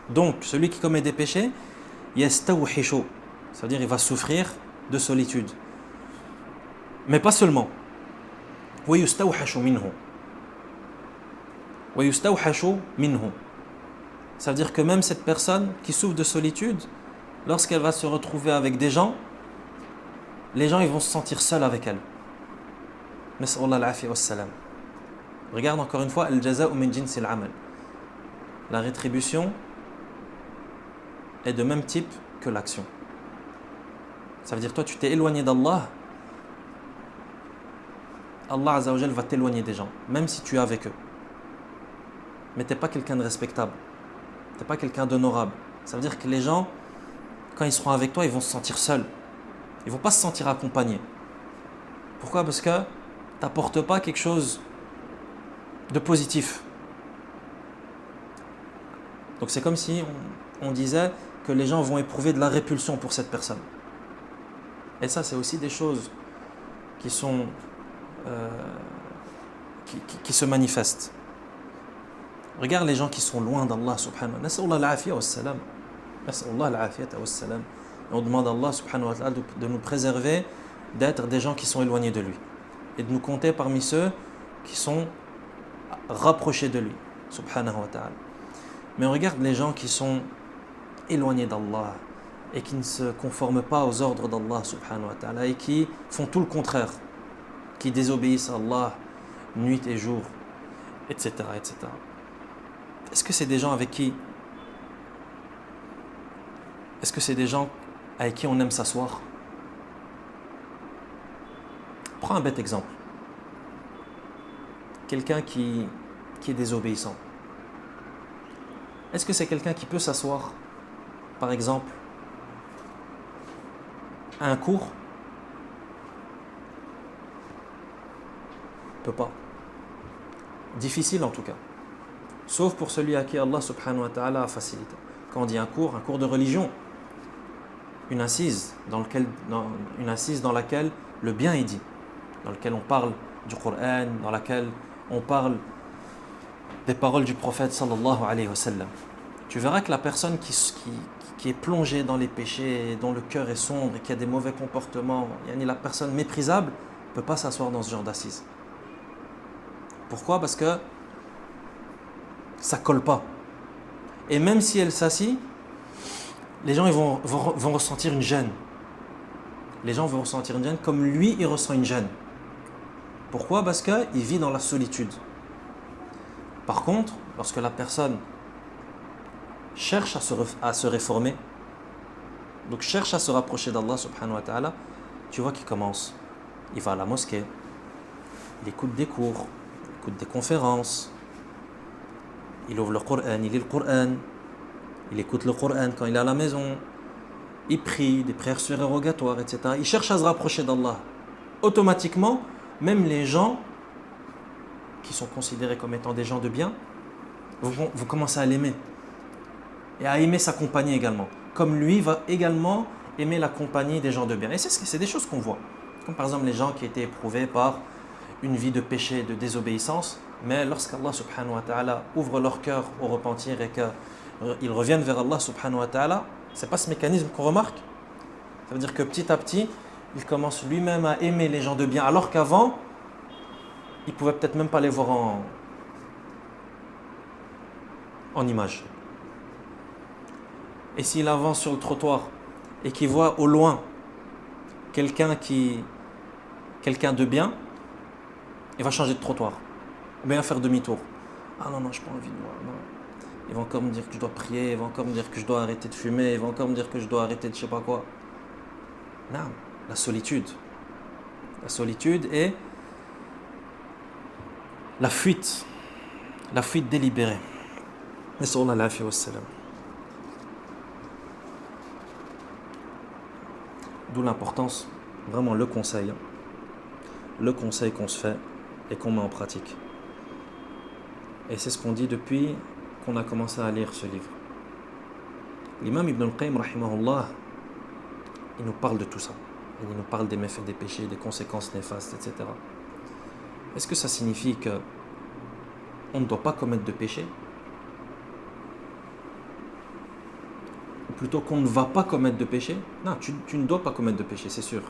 Donc celui qui commet des péchés, يَسْتَوْحِشُ, c'est-à-dire il va souffrir de solitude. Mais pas seulement. وَيُسْتَوْحَشُ مِنْهُ. وَيُسْتَوْحَشُ مِنْهُ. Ça veut dire que même cette personne qui souffre de solitude, lorsqu'elle va se retrouver avec des gens, les gens ils vont se sentir seuls avec elle. Nas'Allah al-afiya was-salam. Regarde encore une fois, al-jaza'u min jinsi al-amal. La rétribution est de même type que l'action. Ça veut dire toi tu t'es éloigné d'Allah, Allah Azza wa Jal va t'éloigner des gens, même si tu es avec eux. Mais tu n'es pas quelqu'un de respectable, tu n'es pas quelqu'un d'honorable. Ça veut dire que les gens, quand ils seront avec toi, ils vont se sentir seuls. Ils ne vont pas se sentir accompagnés. Pourquoi? Parce que tu n'apportes pas quelque chose de positif. Donc c'est comme si on disait que les gens vont éprouver de la répulsion pour cette personne. Et ça, c'est aussi des choses qui sont qui se manifestent. Regarde les gens qui sont loin d'Allah subhanahu wa ta'ala. Et on demande à Allah subhanahu wa ta'ala de nous préserver d'être des gens qui sont éloignés de lui et de nous compter parmi ceux qui sont rapprochés de lui subhanahu wa ta'ala. Mais on regarde les gens qui sont éloignés d'Allah et qui ne se conforment pas aux ordres d'Allah subhanahu wa ta'ala et qui font tout le contraire, qui désobéissent à Allah nuit et jour, etc., etc. Est-ce que c'est des gens avec qui on aime s'asseoir? Prends un bête exemple. Quelqu'un qui est désobéissant. Est-ce que c'est quelqu'un qui peut s'asseoir, par exemple, à un cours? Il ne peut pas. Difficile en tout cas. Sauf pour celui à qui Allah subhanahu wa ta'ala a facilité. Quand on dit un cours de religion, une assise dans laquelle le bien est dit, dans laquelle on parle du Coran, dans laquelle on parle des paroles du prophète sallallahu alayhi wa sallam. Tu verras que la personne qui est plongée dans les péchés, dont le cœur est sombre et qui a des mauvais comportements, la personne méprisable, ne peut pas s'asseoir dans ce genre d'assise. Pourquoi? Parce que ça ne colle pas. Et même si elle s'assit, les gens ils vont ressentir une gêne. Les gens vont ressentir une gêne comme lui, il ressent une gêne. Pourquoi? Parce qu'il vit dans la solitude. Par contre, lorsque la personne cherche à se réformer, donc cherche à se rapprocher d'Allah subhanahu wa ta'ala, tu vois qu'il commence. Il va à la mosquée, il écoute des cours, il écoute des conférences, il ouvre le Coran, il lit le Coran, il écoute le Coran quand il est à la maison, il prie, des prières surérogatoires, etc. Il cherche à se rapprocher d'Allah. Automatiquement, même les gens qui sont considérés comme étant des gens de bien, vous commencez à l'aimer et à aimer sa compagnie également. Comme lui va également aimer la compagnie des gens de bien. Et c'est des choses qu'on voit. Comme par exemple les gens qui étaient éprouvés par une vie de péché, de désobéissance, mais lorsqu'Allah subhanahu wa ta'ala ouvre leur cœur au repentir et qu'ils reviennent vers Allah subhanahu wa ta'ala, c'est pas ce mécanisme qu'on remarque. Ça veut dire que petit à petit, il commence lui-même à aimer les gens de bien, alors qu'avant, il pouvait peut-être même pas les voir en image. Et s'il avance sur le trottoir et qu'il voit au loin quelqu'un de bien, il va changer de trottoir. Ou bien faire demi-tour. Ah non, je n'ai pas envie de voir. Non. Ils vont encore me dire que je dois prier, ils vont encore me dire que je dois arrêter de fumer, ils vont encore me dire que je dois arrêter de je sais pas quoi. Non, la solitude. La solitude est la fuite délibérée. Nas'Allah al-afiyya was-salam. D'où l'importance, vraiment le conseil qu'on se fait et qu'on met en pratique. Et c'est ce qu'on dit depuis qu'on a commencé à lire ce livre. L'imam Ibn al-Qayyim, rahimahullah, il nous parle de tout ça. Il nous parle des méfaits des péchés, des conséquences néfastes, etc. Est-ce que ça signifie qu'on ne doit pas commettre de péché? Ou plutôt qu'on ne va pas commettre de péché? Non, tu ne dois pas commettre de péché, c'est sûr.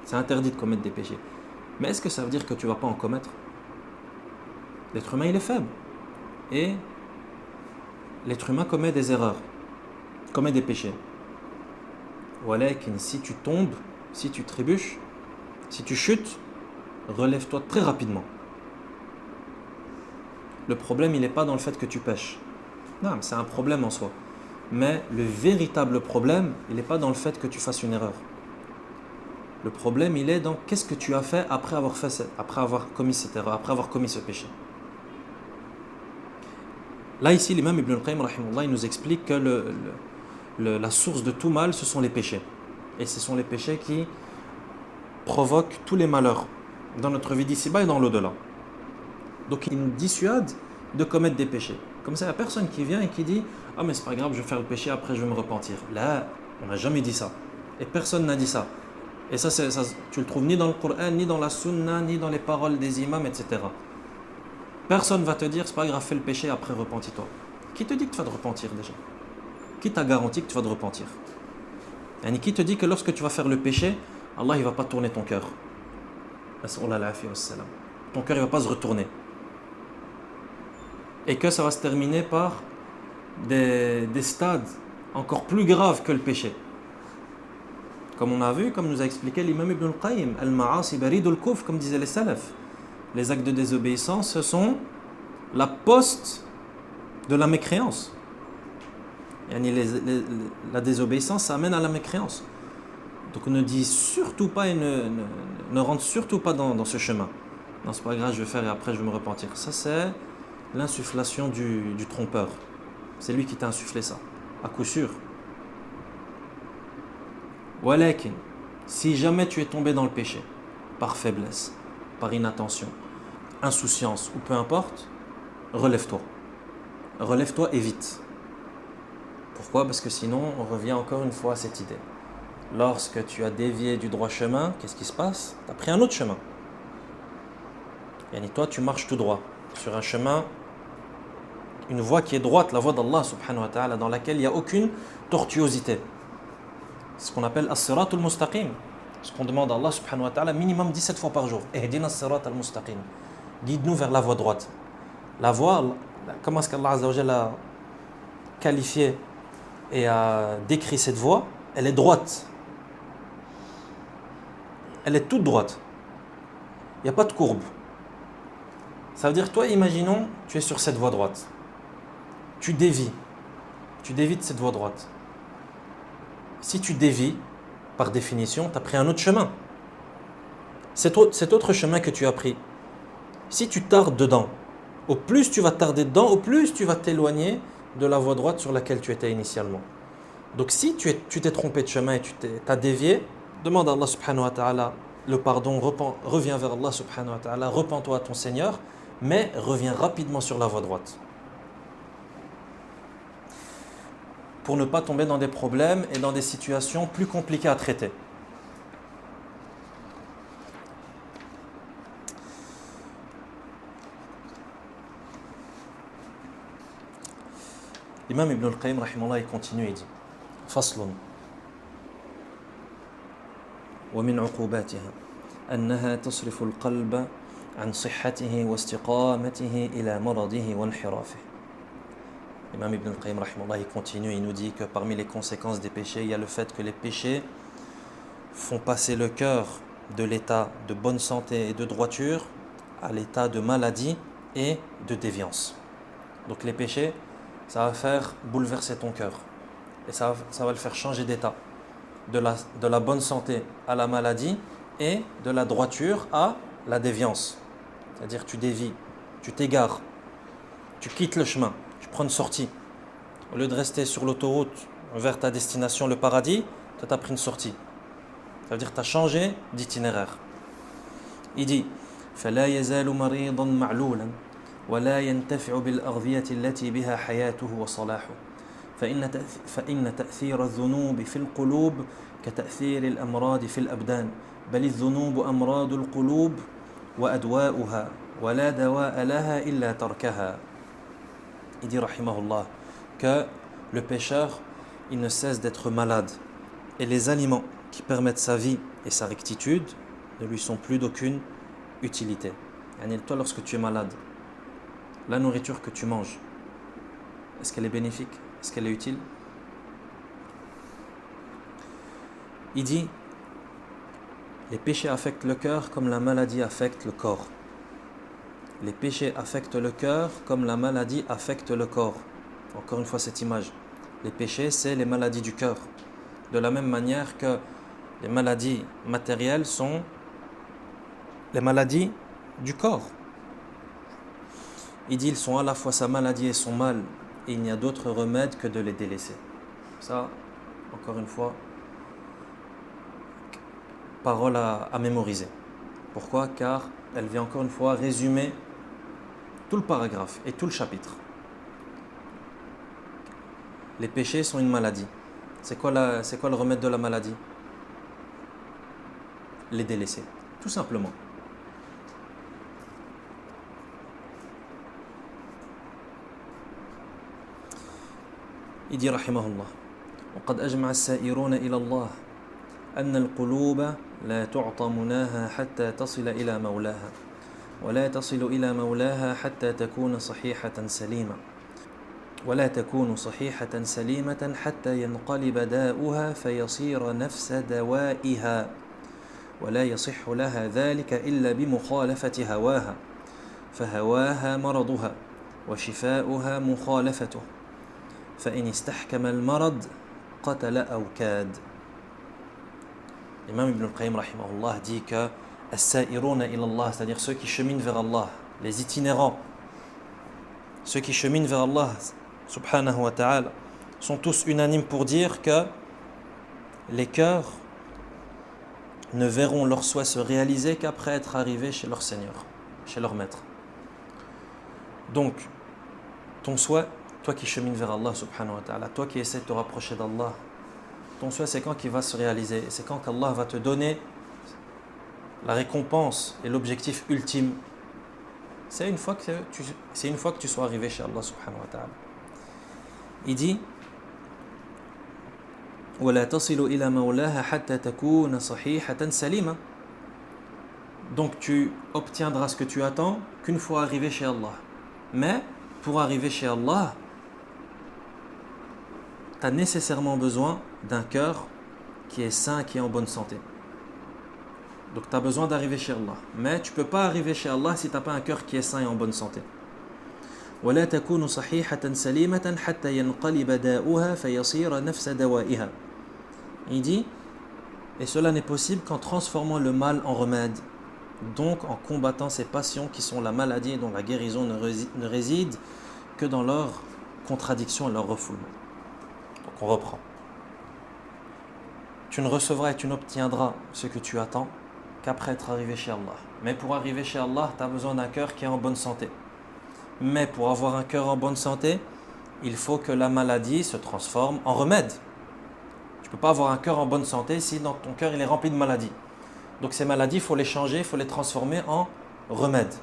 C'est interdit de commettre des péchés. Mais est-ce que ça veut dire que tu ne vas pas en commettre? L'être humain, il est faible. Et l'être humain commet des erreurs, commet des péchés. Voilà, si tu tombes, si tu trébuches, si tu chutes, relève-toi très rapidement. Le problème, il n'est pas dans le fait que tu pêches. Non, c'est un problème en soi. Mais le véritable problème, il n'est pas dans le fait que tu fasses une erreur. Le problème, il est dans qu'est-ce que tu as fait après avoir commis cette erreur, après avoir commis ce péché. Là, ici, l'imam Ibn al-Qayyim, rahimahullah, il nous explique que la source de tout mal, ce sont les péchés. Et ce sont les péchés qui provoquent tous les malheurs dans notre vie d'ici-bas et dans l'au-delà. Donc il nous dissuade de commettre des péchés. Comme ça, il n'y a personne qui vient et qui dit « Ah mais c'est pas grave, je vais faire le péché, après je vais me repentir. » Là, on n'a jamais dit ça. Et personne n'a dit ça. Et ça, tu le trouves ni dans le Coran, ni dans la Sunna, ni dans les paroles des imams, etc. Personne ne va te dire « C'est pas grave, fais le péché, après repentis-toi. » Qui te dit que tu vas te repentir déjà? Qui t'a garanti que tu vas te repentir? Et qui te dit que lorsque tu vas faire le péché, Allah ne va pas tourner ton cœur? Ton cœur ne va pas se retourner. Et que ça va se terminer par des stades encore plus graves que le péché. Comme on a vu, comme nous a expliqué l'imam Ibn al-Qayyim, al-ma'asi baridul kufr, comme disaient les salafs. Les actes de désobéissance, ce sont la poste de la mécréance. La désobéissance, ça amène à la mécréance. Donc on ne dit surtout pas et ne rentre surtout pas dans ce chemin. Non, c'est pas grave, je vais faire et après je vais me repentir. Ça, c'est l'insufflation du trompeur. C'est lui qui t'a insufflé ça, à coup sûr. Walakin, si jamais tu es tombé dans le péché, par faiblesse, par inattention, insouciance ou peu importe, relève-toi. Relève-toi et vite. Pourquoi? Parce que sinon, on revient encore une fois à cette idée. Lorsque tu as dévié du droit chemin, qu'est-ce qui se passe? Tu as pris un autre chemin. Et toi, tu marches tout droit sur un chemin, une voie qui est droite, la voie d'Allah subhanahu wa ta'ala, dans laquelle il n'y a aucune tortuosité. C'est ce qu'on appelle as-sirat al-mustaqim. Ce qu'on demande à Allah subhanahu wa ta'ala minimum 17 fois par jour. Ihdina as-sirat al-mustaqim. Guide-nous vers la voie droite. La voie, comment est-ce qu'Allah azza wa jalla a qualifié et a décrit cette voie? Elle est droite. Elle est toute droite. Il n'y a pas de courbe. Ça veut dire, toi, imaginons, tu es sur cette voie droite. Tu dévies. Tu dévies de cette voie droite. Si tu dévies, par définition, tu as pris un autre chemin. Cet autre chemin que tu as pris, si tu tardes dedans, au plus tu vas tarder dedans, au plus tu vas t'éloigner de la voie droite sur laquelle tu étais initialement. Donc si tu t'es trompé de chemin et tu t'as dévié, demande à Allah subhanahu wa ta'ala le pardon, reviens vers Allah subhanahu wa ta'ala, repens-toi à ton Seigneur, mais reviens rapidement sur la voie droite. Pour ne pas tomber dans des problèmes et dans des situations plus compliquées à traiter. L'imam Ibn al-Qayyim, rahimahullah, il continue et dit Faslun. ومن عقوباتها أنها تصرف القلب عن صحته واستقامته إلى مرضه وانحرافه. L'imam Ibn al-Qayyim, rahimahullah, il continue, il nous dit que parmi les conséquences des péchés, il y a le fait que les péchés font passer le cœur de l'état de bonne santé et de droiture à l'état de maladie et de déviance. Donc les péchés, ça va faire bouleverser ton cœur et ça va le faire changer d'état, de la bonne santé à la maladie et de la droiture à la déviance. C'est-à-dire tu dévies, tu t'égares, tu quittes le chemin, tu prends une sortie. Au lieu de rester sur l'autoroute vers ta destination, le paradis, tu as pris une sortie. Ça veut dire que tu as changé d'itinéraire. Il dit فَلَا يَزَالُ مَرِيضًا مَعْلُولًا وَلَا يَنْتَفِعُ بِالْأَغْذِيَةِ الَّتِي بِهَا حَيَاتُهُ وَصَلَاحُهُ فإن تأثير الذنوب في القلوب كتأثير الأمراض في الأبدان بل الذنوب أمراض القلوب وأدواؤها ولا دواء لها إلا تركها. Il dit rahimahullah que le pécheur, il ne cesse d'être malade et les aliments qui permettent sa vie et sa rectitude ne lui sont plus d'aucune utilité. Toi, lorsque tu es malade, la nourriture que tu manges, est-ce qu'elle est bénéfique? Est-ce qu'elle est utile? Il dit les péchés affectent le cœur comme la maladie affecte le corps. Les péchés affectent le cœur comme la maladie affecte le corps. Encore une fois cette image. Les péchés, c'est les maladies du cœur. De la même manière que les maladies matérielles sont les maladies du corps. Il dit ils sont à la fois sa maladie et son mal. Et il n'y a d'autre remède que de les délaisser. Ça, encore une fois, parole à mémoriser. Pourquoi? Car elle vient encore une fois résumer tout le paragraphe et tout le chapitre. Les péchés sont une maladie. C'est quoi le remède de la maladie? Les délaisser, tout simplement. Il dit rahimahullah: وقد أجمع السائرون إلى الله أن القلوب لا تعطى مناها حتى تصل إلى مولاها ولا تصل إلى مولاها حتى تكون صحيحة سليمة ولا تكون صحيحة سليمة حتى ينقلب داؤها فيصير نفس دوائها ولا يصح لها ذلك إلا بمخالفة هواها فهواها مرضها وشفاؤها مخالفته فإن استحكم المرض قتل أو كاد. L'imam Ibn al-Qayyim rahimahullah dit que as-sa'iruna ila Allah, c'est-à-dire ceux qui cheminent vers Allah, les itinérants, ceux qui cheminent vers Allah subhanahu wa ta'ala, sont tous unanimes pour dire que les cœurs ne verront leur souhait se réaliser qu'après être arrivés chez leur Seigneur, chez leur Maître. Donc, ton souhait, toi qui chemines vers Allah subhanahu wa ta'ala, toi qui essaies de te rapprocher d'Allah, ton souhait c'est quand qu'il va se réaliser? C'est quand qu'Allah va te donner la récompense et l'objectif ultime. C'est une fois que tu sois arrivé chez Allah subhanahu wa ta'ala. Il dit وَلَا تَصِلُ إِلَى مَوْلَاهَا حَتَّى تَكُونَ صَحِيحَةً سَلِيمًا. Donc tu obtiendras ce que tu attends qu'une fois arrivé chez Allah. Mais pour arriver chez Allah, tu as nécessairement besoin d'un cœur qui est sain, qui est en bonne santé. Donc tu as besoin d'arriver chez Allah. Mais tu ne peux pas arriver chez Allah si tu n'as pas un cœur qui est sain et en bonne santé. وَلَا تَكُونُ صَحِيحَةً سَلِيمَةً حَتَّى يَنْقَلِبَ دَاؤُهَا فَيَصِيرَ نَفْسَ دَوَائِهَا. Il dit, et cela n'est possible qu'en transformant le mal en remède, donc en combattant ces passions qui sont la maladie et dont la guérison ne réside que dans leur contradiction et leur refoulement. Donc on reprend. Tu ne recevras et tu n'obtiendras ce que tu attends qu'après être arrivé chez Allah. Mais pour arriver chez Allah, tu as besoin d'un cœur qui est en bonne santé. Mais pour avoir un cœur en bonne santé, il faut que la maladie se transforme en remède. Tu ne peux pas avoir un cœur en bonne santé si dans ton cœur il est rempli de maladies. Donc ces maladies, il faut les changer, il faut les transformer en remède.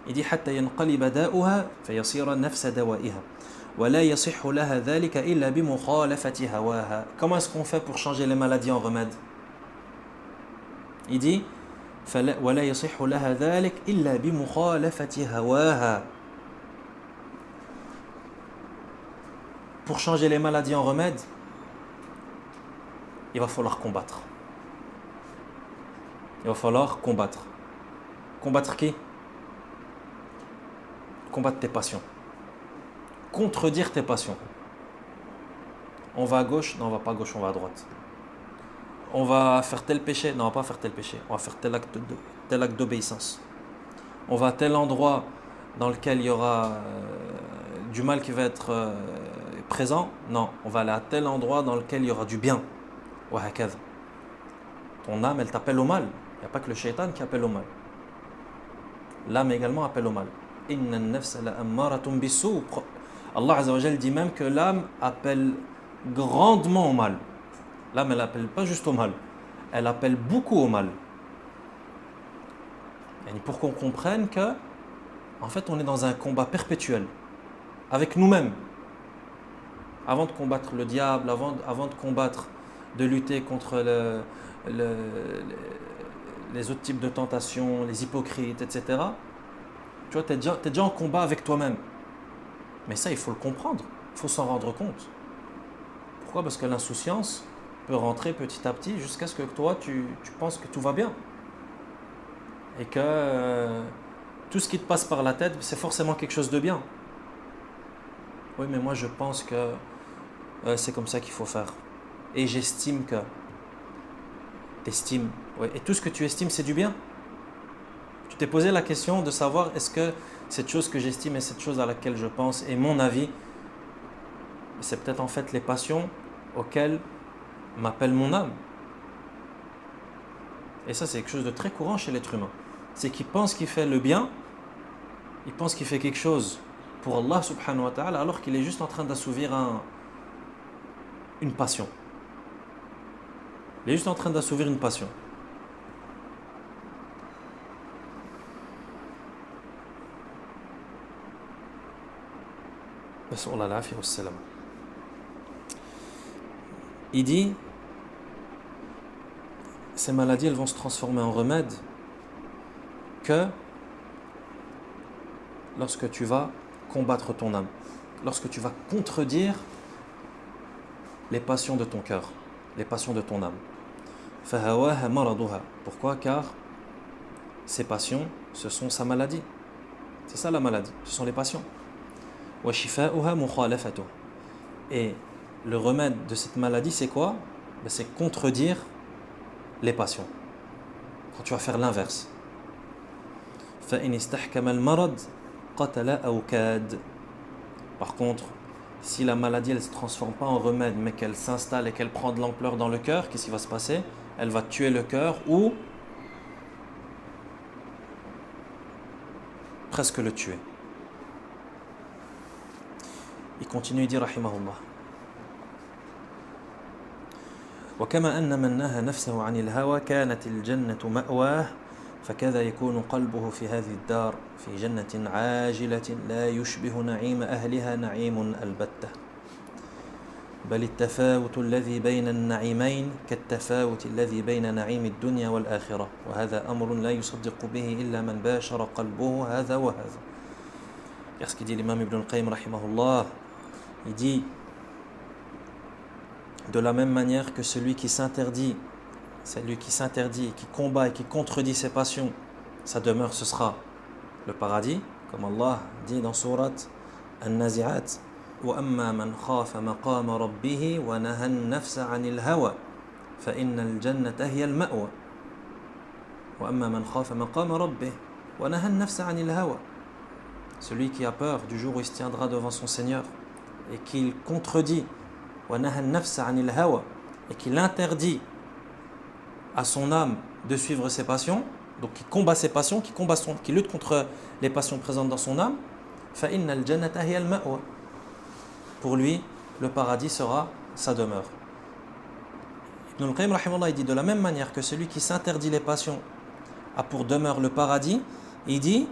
Il dit حتى ينقلب داؤها فيصير نفس دوائها ولا يصح لها ذلك إلا بمخالفة هواها. Comment est-ce qu'on fait pour changer les maladies en remède? Il dit ولا يصح لها ذلك إلا بمخالفة هواها. Pour changer les maladies en remède, il va falloir combattre. Il va falloir combattre. Combattre qui? Combattre tes passions. Contredire tes passions. On va à gauche? Non, on va pas à gauche, on va à droite. On va faire tel péché? Non, on va pas faire tel péché. On va faire tel acte d'obéissance. On va à tel endroit dans lequel il y aura du mal qui va être présent? Non, on va aller à tel endroit dans lequel il y aura du bien. Ton âme, elle t'appelle au mal. Il n'y a pas que le shaitan qui appelle au mal. L'âme également appelle au mal. Inna an-nafsa la'ammaratun bis-sū'. Allah Azza wa Jal dit même que l'âme appelle grandement au mal. L'âme, elle appelle pas juste au mal. Elle appelle beaucoup au mal. Et pour qu'on comprenne que, en fait, on est dans un combat perpétuel avec nous-mêmes. Avant de combattre le diable, avant de combattre, de lutter contre les autres types de tentations, les hypocrites, etc. Tu vois, tu es déjà en combat avec toi-même. Mais ça, il faut le comprendre, il faut s'en rendre compte. Pourquoi? Parce que l'insouciance peut rentrer petit à petit jusqu'à ce que toi, tu penses que tout va bien. Et que tout ce qui te passe par la tête, c'est forcément quelque chose de bien. Oui, mais moi, je pense que c'est comme ça qu'il faut faire. Et j'estime que... T'estimes. Ouais. Et tout ce que tu estimes, c'est du bien. Tu t'es posé la question de savoir est-ce que cette chose que j'estime et cette chose à laquelle je pense est mon avis, c'est peut-être en fait les passions auxquelles m'appelle mon âme. Et ça, c'est quelque chose de très courant chez l'être humain. C'est qu'il pense qu'il fait le bien, il pense qu'il fait quelque chose pour Allah subhanahu wa ta'ala, alors qu'il est juste en train d'assouvir une passion. Il est juste en train d'assouvir une passion. Il dit, ces maladies, elles vont se transformer en remède que lorsque tu vas combattre ton âme, lorsque tu vas contredire les passions de ton cœur, les passions de ton âme. فَهَوَاهَا مَرَضُهَا. Pourquoi? Car ces passions, ce sont sa maladie. C'est ça la maladie, ce sont les passions. وَشِفَاؤُهَا مُخَالَفَتُهُ. Et le remède de cette maladie, c'est quoi? C'est contredire les passions. Quand tu vas faire l'inverse. فَإِنِ اسْتَحْكَمَ الْمَرَضْ قَتَلَ أَوْكَادٍ. Par contre, si la maladie elle ne se transforme pas en remède, mais qu'elle s'installe et qu'elle prend de l'ampleur dans le cœur, qu'est-ce qui va se passer? Elle va tuer le cœur ou presque le tuer. Il continue, il dit rahimahullah. وكما أن من نهى نفسه عن الهوى كانت الجنة مأواه فكذا يكون قلبه في هذه الدار في جنة عاجلة لا يشبه نعيم أهلها نعيم البتة بل التفاوت الذي بين النعيمين كالتفاوت الذي بين نعيم الدنيا والآخرة وهذا أمر لا يصدق به إلا من باشر قلبه هذا وهذا. Ce qu'il dit l'imam Ibn al-Qayyim rahimahullah, il dit de la même manière que celui qui s'interdit, qui combat et qui contredit ses passions, sa demeure ce sera le paradis, comme Allah dit dans sourate An-Nazi'at, وَأَمَّا مَنْ خَافَ مَقَامَ رَبِّهِ وَنَهَى النَّفْسَ عَنِ الْهَوَى فَإِنَّ الْجَنَّةَ هِيَ الْمَأْوَى وَأَمَّا مَنْ خَافَ مَقَامَ رَبِّهِ وَنَهَى النَّفْسَ عَنِ الْهَوَى. Celui qui a peur du jour où il se tiendra devant son Seigneur et qu'il contredit وَنَهَى النَّفْسَ عَنِ الْهَوَى et qu'il interdit à son âme de suivre ses passions, donc qui combat ses passions, qui lutte contre les passions présentes dans son âme, فَإِنَّ الْجَنَّةَ هِيَ الْمَأْوَى. Pour lui, le paradis sera sa demeure. Ibn al-Qayyim rahimahullah, il dit de la même manière que celui qui s'interdit les passions a pour demeure le paradis, il dit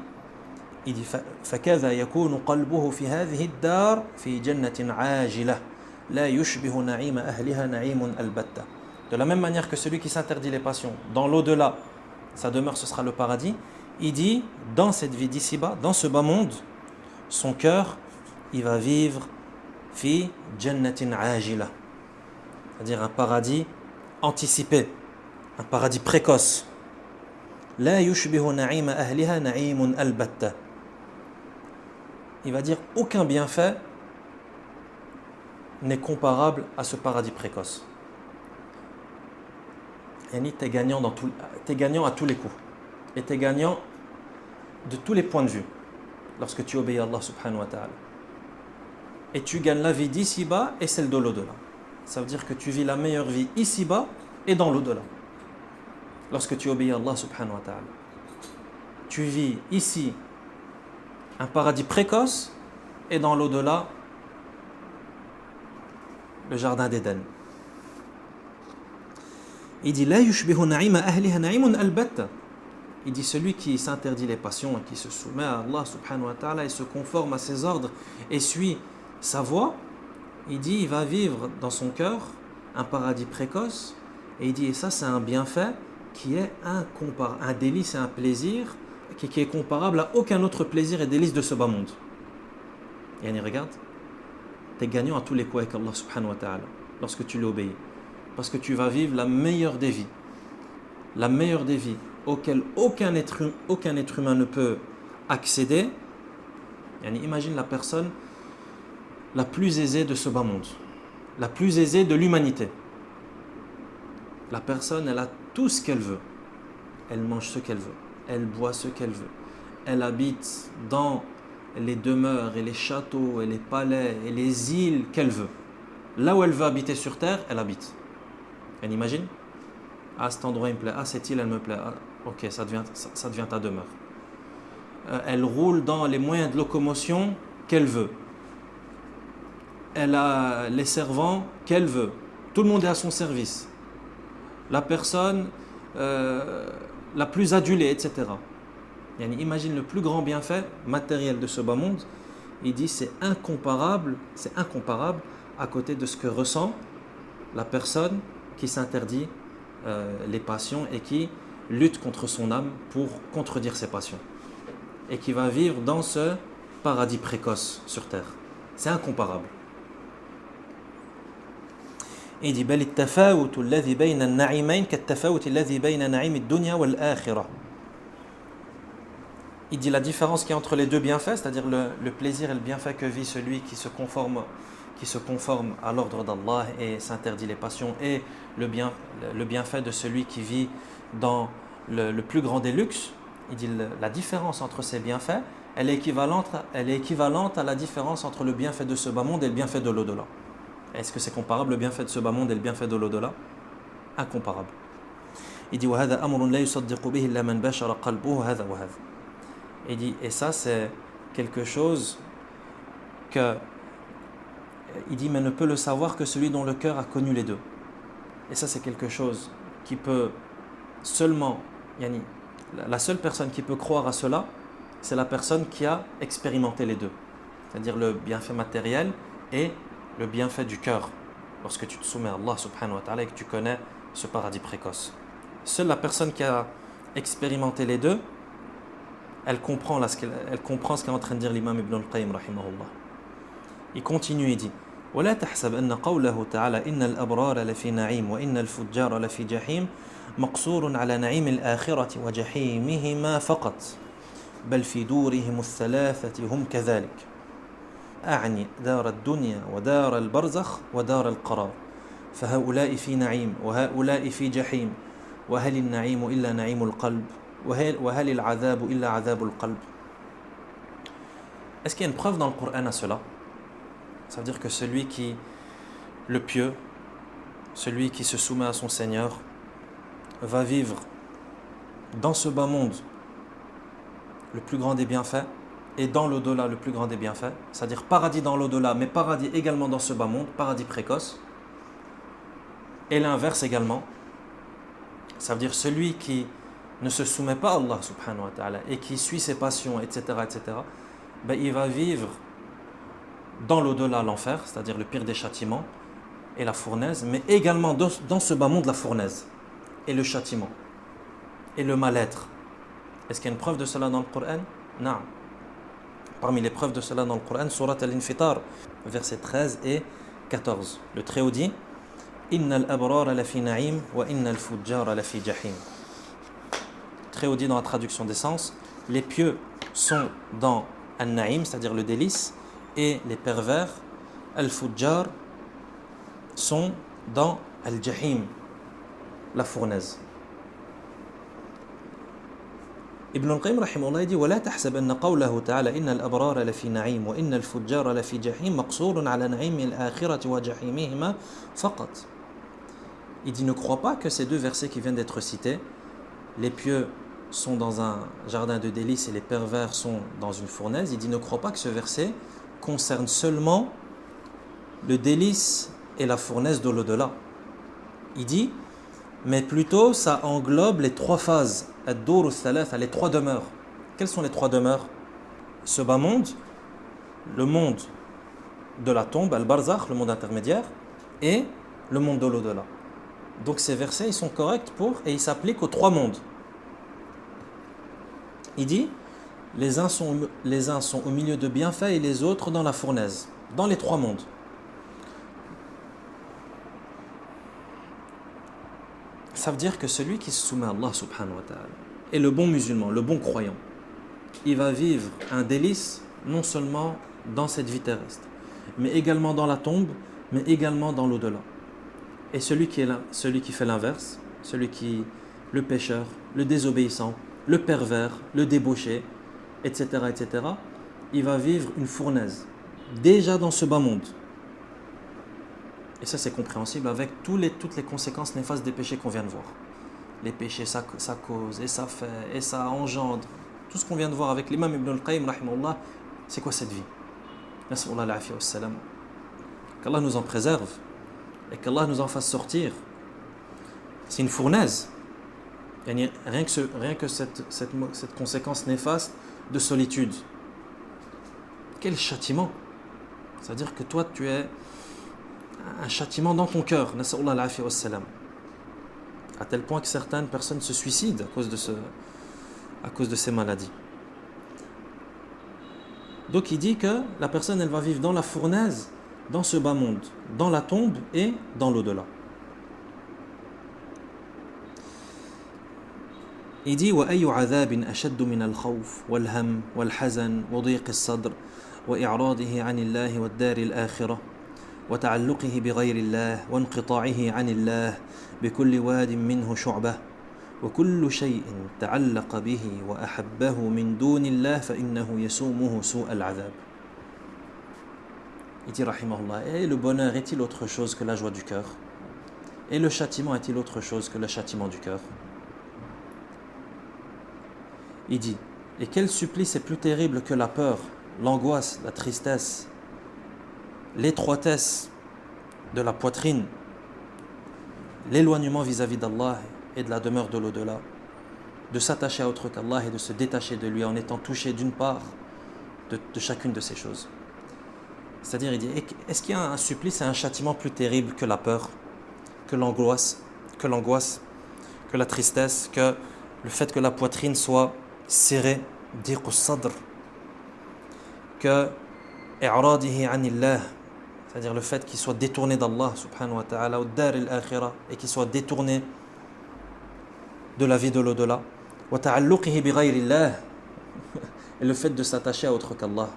فَكَذَا يَكُونُ قَلْبُهُ فِي هَذِهِ الدَّارِ فِي جَنَّةٍ عَاجِلَةٍ لَا يُشْبِهُ نَعِيمَ أَهْلِهَا نَعِيمٌ الْبَتَّةٍ. De la même manière que celui qui s'interdit les passions, dans l'au-delà, sa demeure ce sera le paradis, il dit, dans cette vie d'ici-bas, dans ce bas monde, son cœur, il va vivre fi jannatin ajila, c'est-à-dire un paradis anticipé, un paradis précoce. La yushbihu na'ima ahliha na'imun albatta. Il va dire aucun bienfait n'est comparable à ce paradis précoce. Yani, tu es gagnant à tous les coups. Et tu es gagnant de tous les points de vue lorsque tu obéis à Allah subhanahu wa ta'ala. Et tu gagnes la vie d'ici-bas et celle de l'au-delà. Ça veut dire que tu vis la meilleure vie ici-bas et dans l'au-delà. Lorsque tu obéis à Allah subhanahu wa ta'ala. Tu vis ici un paradis précoce et dans l'au-delà le jardin d'Éden. Il dit, La yushbihu na'ima ahliha na'imun albatta. Il dit, celui qui s'interdit les passions et qui se soumet à Allah subhanahu wa ta'ala et se conforme à ses ordres et suit sa voie, il dit, il va vivre dans son cœur un paradis précoce. Et il dit, et ça c'est un bienfait qui est incomparable, un délice et un plaisir qui est comparable à aucun autre plaisir et délice de ce bas monde. Et on y regarde, tu es gagnant à tous les coups avec Allah subhanahu wa ta'ala lorsque tu l'obéis. Parce que tu vas vivre la meilleure des vies auquel aucun être humain ne peut accéder. Imagine la personne la plus aisée de ce bas monde, la plus aisée de l'humanité. La personne, elle a tout ce qu'elle veut. Elle mange ce qu'elle veut, elle boit ce qu'elle veut. Elle habite dans les demeures et les châteaux et les palais et les îles qu'elle veut. Là où elle veut habiter sur terre, elle habite. Et imagine, ah cet endroit il me plaît, ah cette île elle me plaît, ah, ok ça devient ta demeure. Elle roule dans les moyens de locomotion qu'elle veut. Elle a les servants qu'elle veut. Tout le monde est à son service. La personne la plus adulée, etc. Imagine le plus grand bienfait matériel de ce bas monde. Il dit c'est incomparable à côté de ce que ressent la personne qui s'interdit les passions et qui lutte contre son âme pour contredire ses passions et qui va vivre dans ce paradis précoce sur terre. C'est incomparable. Il dit بل التفاوت الذي بين النعيمين كالتفاوت الذي بين نعيم الدنيا والآخرة. Il dit la différence qu'il y a entre les deux bienfaits, c'est-à-dire le plaisir et le bienfait que vit celui qui se conforme à l'ordre d'Allah et s'interdit les passions, et le bienfait de celui qui vit dans le plus grand des luxes. Il dit la différence entre ces bienfaits, elle est équivalente à la différence entre le bienfait de ce bas monde et le bienfait de l'au-delà. Est-ce que c'est comparable, le bienfait de ce bas monde et le bienfait de l'au-delà? Incomparable. Il dit وَهَذَا أَمْرٌ لَا يُصَدِّقُ بِهِ إِلَّا مَنْ بَشَرَ قَلْبُهُ هَذَا وَهَذَا. Il dit, et ça c'est quelque chose que, il dit, mais ne peut le savoir que celui dont le cœur a connu les deux. Et ça c'est quelque chose qui peut seulement, la seule personne qui peut croire à cela, c'est la personne qui a expérimenté les deux. C'est-à-dire le bienfait matériel et le bienfait du cœur. Lorsque tu te soumets à Allah subhanahu wa ta'ala et que tu connais ce paradis précoce. Seule la personne qui a expérimenté les deux, elle comprend ce qu'est en train de dire l'imam Ibn al-Qayyim rahimahullah. Il continue, il dit ولا تحسب أن قوله تعالى إن الأبرار لفي نعيم وإن الفجار لفي جحيم مقصور على نعيم الآخرة وجحيمهما فقط بل في دورهم الثلاثة هم كذلك أعني دار الدنيا ودار البرزخ ودار القرار فهؤلاء في نعيم وهؤلاء في جحيم وهل النعيم إلا نعيم القلب وهل العذاب إلا عذاب القلب. Est-ce qu'il y a une preuve dans le Coran à cela? Ça veut dire que le pieux, celui qui se soumet à son Seigneur, va vivre dans ce bas monde le plus grand des bienfaits et dans l'au-delà le plus grand des bienfaits, c'est-à-dire paradis dans l'au-delà, mais paradis également dans ce bas monde, paradis précoce, et l'inverse également. Ça veut dire celui qui ne se soumet pas à Allah subhanahu wa ta'ala et qui suit ses passions, etc., ben il va vivre dans l'au-delà l'enfer, c'est-à-dire le pire des châtiments et la fournaise, mais également dans ce bas monde la fournaise et le châtiment et le mal-être. Est-ce qu'il y a une preuve de cela dans le Coran? Non. Parmi les preuves de cela dans le Coran, Surat Al-Infitar, versets 13 et 14. Le Très-Haut dit Inna al-abrara lafi na'im wa inna al-fujjara lafi jahim. Très-Haut dit dans la traduction des sens, les pieux sont dans al-na'im, c'est-à-dire le délice, et les pervers, al-fujjar, sont dans al-jahim, la fournaise. Ibn al-Qayyim rahimahullah dit ولا تحسب أن قوله تعالى إن الأبرار لفي نعيم وإن الفجار لفي جحيم مقصور على نعيم الآخرة وجحيمهما فقط. Il dit ne crois pas que ces deux versets qui viennent d'être cités, les pieux sont dans un jardin de délices et les pervers sont dans une fournaise, il dit ne crois pas que ce verset concerne seulement le délice et la fournaise de l'au-delà. Il dit mais plutôt ça englobe les trois phases, ad-dur al-thalatha, les trois demeures. Quelles sont les trois demeures? Ce bas monde, le monde de la tombe, al-barzakh, le monde intermédiaire, et le monde de l'au-delà. Donc ces versets, ils sont corrects et ils s'appliquent aux trois mondes. Il dit, les uns sont au milieu de bienfaits et les autres dans la fournaise, dans les trois mondes. Ça veut dire que celui qui se soumet à Allah subhanahu wa ta'ala est le bon musulman, le bon croyant. Il va vivre un délice non seulement dans cette vie terrestre, mais également dans la tombe, mais également dans l'au-delà. Et celui qui fait l'inverse, le pécheur, le désobéissant, le pervers, le débauché, etc., il va vivre une fournaise, déjà dans ce bas monde. Et ça, c'est compréhensible avec toutes les conséquences néfastes des péchés qu'on vient de voir. Les péchés, ça cause, et ça fait, et ça engendre. Tout ce qu'on vient de voir avec l'imam Ibn al-Qayyim, rahimahullah, c'est quoi cette vie? Nas'Allah al-afiyya was-salam. Qu'Allah nous en préserve et qu'Allah nous en fasse sortir. C'est une fournaise. Rien que cette conséquence néfaste de solitude. Quel châtiment! C'est-à-dire que toi, tu es un châtiment dans ton cœur. Nas'Allah al-afiyya was-salam. À tel point que certaines personnes se suicident à cause de ces maladies. Donc il dit que la personne, elle va vivre dans la fournaise, dans ce bas monde, dans la tombe et dans l'au-delà. Il dit وأي عذاب أشد من الخوف والهم والحزن وضيق الصدر وإعراضه عن الله والدار الآخرة وتعلقه بغير الله وانقطاعه عن الله بكل واد منه شعبة وكل شيء تعلق به وأحبه من دون الله فإنه يسومه سوء العذاب. Il dit rahimahullah, et le bonheur est-il autre chose que la joie du cœur? Et le châtiment est-il autre chose que le châtiment du cœur? Il dit, et quel supplice est plus terrible que la peur, l'angoisse, la tristesse, l'étroitesse de la poitrine, l'éloignement vis-à-vis d'Allah et de la demeure de l'au-delà, de s'attacher à autre qu'Allah et de se détacher de lui en étant touché d'une part de chacune de ces choses. C'est-à-dire, il dit, est-ce qu'il y a un supplice et un châtiment plus terrible que la peur, que l'angoisse, que la tristesse, que le fait que la poitrine soit serrée, diq al-sadr, que i'radihi anillah, c'est-à-dire le fait qu'il soit détourné d'Allah subhanahu wa ta'ala, ou dar al-akhirah, et qu'il soit détourné de la vie de l'au-delà, wa ta'alluqihi bi ghayrillah, et le fait de s'attacher à autre qu'Allah.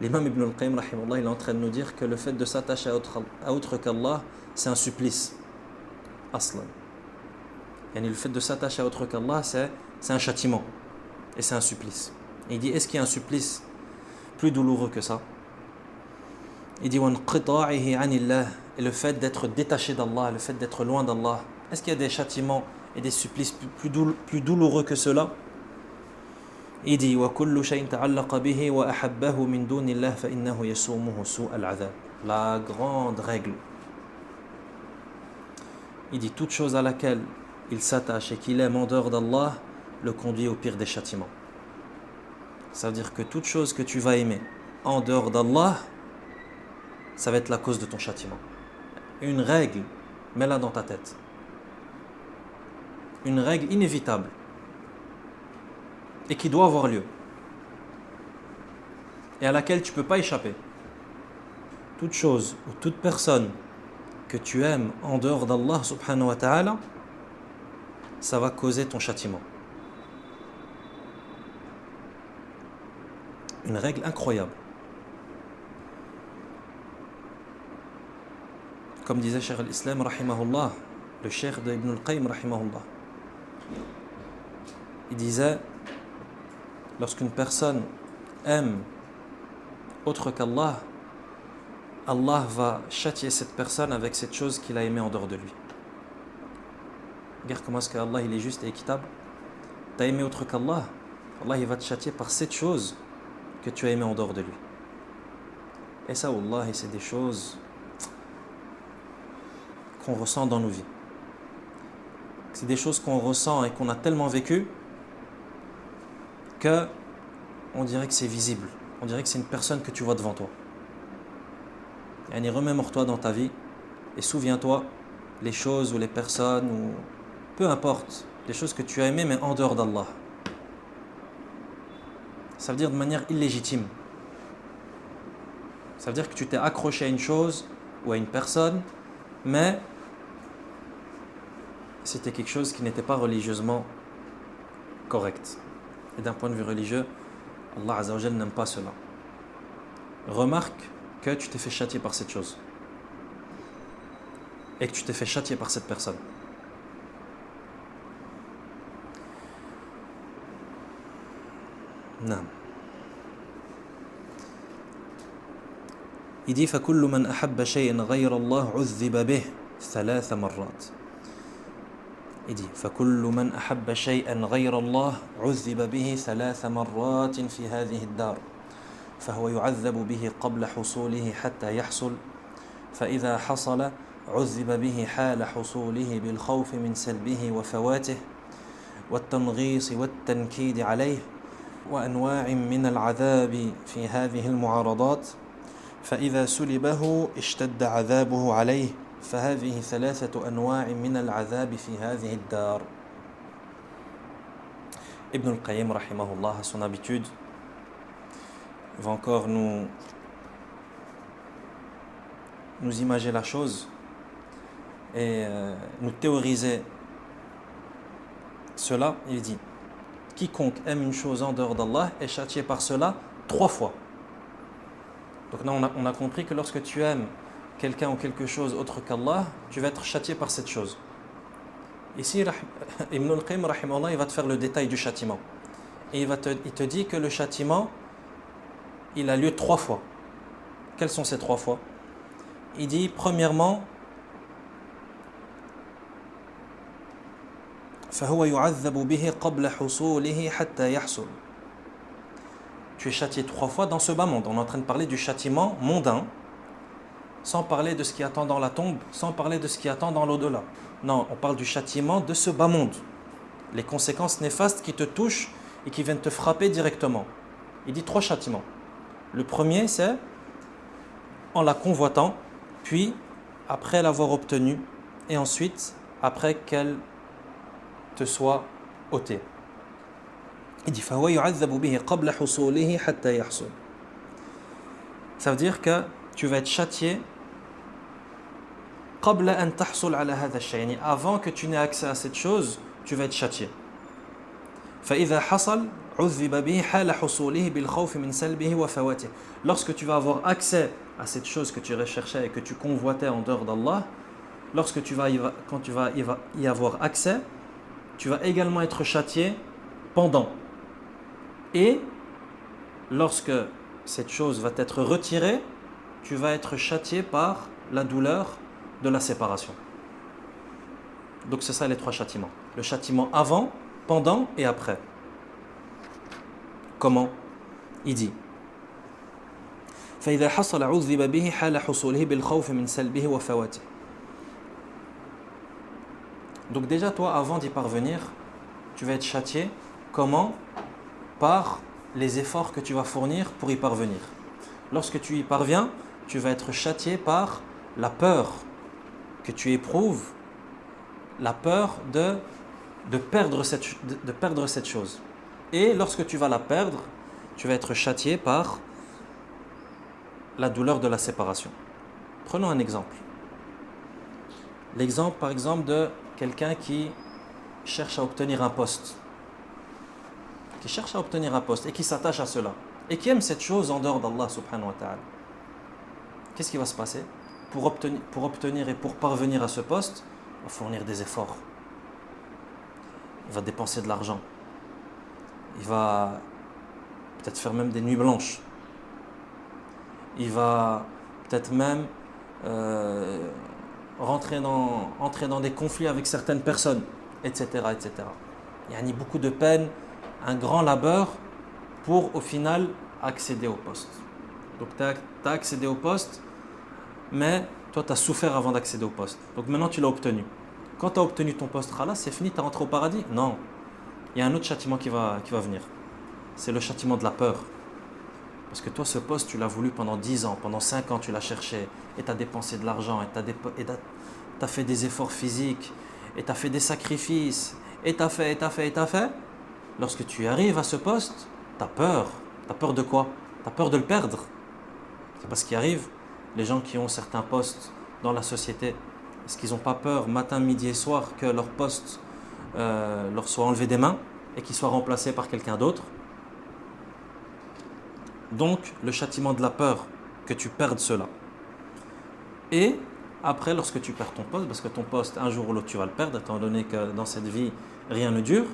L'imam Ibn al-Qayyim rahimahullah, il est en train de nous dire que le fait de s'attacher à autre qu'Allah, c'est un supplice. Aslan. Le fait de s'attacher à autre qu'Allah, c'est un châtiment. Et c'est un supplice. Et il dit, est-ce qu'il y a un supplice plus douloureux que ça? Il dit, et le fait d'être détaché d'Allah, le fait d'être loin d'Allah. Est-ce qu'il y a des châtiments et des supplices plus douloureux que cela? Il dit, la grande règle. Il dit, toute chose à laquelle il s'attache et qu'il aime en dehors d'Allah le conduit au pire des châtiments. Ça veut dire que toute chose que tu vas aimer en dehors d'Allah, ça va être la cause de ton châtiment. Une règle, mets-la dans ta tête. Une règle inévitable et qui doit avoir lieu et à laquelle tu ne peux pas échapper. Toute chose ou toute personne que tu aimes en dehors d'Allah subhanahu wa ta'ala, ça va causer ton châtiment. Une règle incroyable. Comme disait Cheikh al-Islam rahimahullah, le cheikh de Ibn al-Qayyim rahimahullah, il disait, lorsqu'une personne aime autre qu'Allah, Allah va châtier cette personne avec cette chose qu'il a aimée en dehors de lui. Regarde comment est-ce qu'Allah il est juste et équitable. Tu as aimé autre qu'Allah, Allah il va te châtier par cette chose que tu as aimée en dehors de lui. Et ça, wallahi, c'est des choses qu'on ressent dans nos vies. C'est des choses qu'on ressent et qu'on a tellement vécues que on dirait que c'est visible. On dirait que c'est une personne que tu vois devant toi. Et remémore-toi dans ta vie et souviens-toi les choses ou les personnes ou peu importe, les choses que tu as aimées mais en dehors d'Allah. Ça veut dire de manière illégitime. Ça veut dire que tu t'es accroché à une chose ou à une personne, mais c'était quelque chose qui n'était pas religieusement correct. Et d'un point de vue religieux, Allah Azza wa Jal n'aime pas cela. Remarque que tu t'es fait châtier par cette chose. Et que tu t'es fait châtier par cette personne. Non. Il dit فَكُلُّ مَنْ أَحَبَّ شَيْءٍ غَيْرَ اللَّهِ عُذِّبَ بِهِ 3 مرات. Il dit فَكُلُّ مَنْ أَحَبَّ شَيْئًا غَيْرَ اللَّهِ عُذِّبَ بِهِ 3 مرات في هذه الدار فهو يعذب به قبل حصوله حتى يحصل فإذا حصل عذب به حال حصوله بالخوف من سلبه وفواته والتنغيص والتنكيد عليه وأنواع من العذاب في هذه المعارضات فإذا سلبه اشتد عذابه عليه فهذه 3 أنواع من العذاب في هذه الدار. Ibn al-Qayyim rahimahullah, à son habitude, va encore nous imager la chose et nous théoriser cela. Il dit quiconque aime une chose en dehors d'Allah est châtié par cela 3 fois. Donc là on a compris que lorsque tu aimes quelqu'un ou quelque chose autre qu'Allah, tu vas être châtié par cette chose. Ici Ibn al-Qayyim rahimahullah, il va te faire le détail du châtiment et il te dit que le châtiment il a lieu 3 fois. Quelles sont ces 3 fois? Il dit premièrement فهو يعذب به قبل حصوله حتى يحصل. Tu es châtié 3 fois dans ce bas monde. On est en train de parler du châtiment mondain, sans parler de ce qui attend dans la tombe, sans parler de ce qui attend dans l'au-delà. Non, on parle du châtiment de ce bas monde. Les conséquences néfastes qui te touchent et qui viennent te frapper directement. Il dit 3 châtiments. Le premier, c'est en la convoitant, puis après l'avoir obtenue, et ensuite après qu'elle te soit ôtée. Il dit فهو يعذب به قبل حصوله حتى يحصل. Ça veut dire que tu vas être châtié قبل أن تحصل على هذا الشيء. يعني avant que tu n'aies accès à cette chose, tu vas être châtié. فإذا حصل عذب به حال حصوله بالخوف من سلبه وفواته. Lorsque tu vas avoir accès à cette chose que tu recherchais et que tu convoitais en dehors d'Allah, quand tu vas y avoir accès, tu vas également être châtié pendant. Et lorsque cette chose va être retirée, tu vas être châtié par la douleur de la séparation. Donc c'est ça les 3 châtiments. Le châtiment avant, pendant et après. Comment? Il dit فإذا حصل عذب به حال حصوله بالخوف من سلبه وفواته. Donc déjà toi avant d'y parvenir, tu vas être châtié. Comment? Par les efforts que tu vas fournir pour y parvenir. Lorsque tu y parviens, tu vas être châtié par la peur que tu éprouves, la peur de perdre cette chose. Et lorsque tu vas la perdre, tu vas être châtié par la douleur de la séparation. Prenons un exemple. L'exemple par exemple de quelqu'un qui cherche à obtenir un poste. Et qui s'attache à cela. Et qui aime cette chose en dehors d'Allah subhanahu wa ta'ala. Qu'est-ce qui va se passer? Pour obtenir et pour parvenir à ce poste, il va fournir des efforts. Il va dépenser de l'argent. Il va peut-être faire même des nuits blanches. Il va peut-être même entrer dans des conflits avec certaines personnes, etc. etc. Il y a beaucoup de peine, un grand labeur pour au final accéder au poste. Donc tu as accédé au poste, mais toi tu as souffert avant d'accéder au poste. Donc maintenant tu l'as obtenu. Quand tu as obtenu ton poste, c'est fini, tu es rentré au paradis? Non. Il y a un autre châtiment qui va venir. C'est le châtiment de la peur. Parce que toi ce poste tu l'as voulu pendant 10 ans, pendant 5 ans tu l'as cherché, et tu as dépensé de l'argent, et tu as fait des efforts physiques, et tu as fait des sacrifices, et tu as fait. Lorsque tu arrives à ce poste, tu as peur. Tu as peur de quoi? Tu as peur de le perdre. C'est parce qu'il arrive, les gens qui ont certains postes dans la société, est-ce qu'ils n'ont pas peur matin, midi et soir que leur poste leur soit enlevé des mains et qu'il soit remplacé par quelqu'un d'autre? Donc, le châtiment de la peur, que tu perdes cela. Et après, lorsque tu perds ton poste, parce que ton poste, un jour ou l'autre, tu vas le perdre, étant donné que dans cette vie, rien ne dure,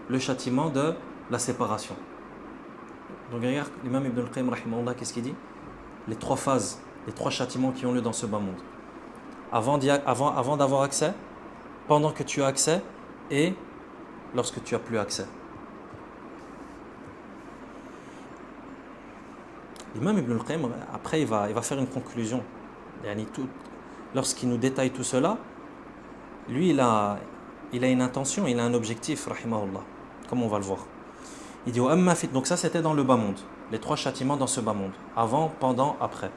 le châtiment de la séparation. Donc regarde, l'imam Ibn al-Qayyim rahimahullah, qu'est-ce qu'il dit? Les 3 phases les 3 châtiments qui ont lieu dans ce bas monde. Avant d'avoir accès, pendant que tu as accès et lorsque tu n'as plus accès. L'imam Ibn al-Qayyim, après, il va faire une conclusion. Lorsqu'il nous détaille tout cela, lui, il a une intention, il a un objectif, rahimahullah, comme on va le voir. Il dit, donc ça c'était dans le bas monde, les 3 châtiments dans ce bas monde, avant, pendant, après.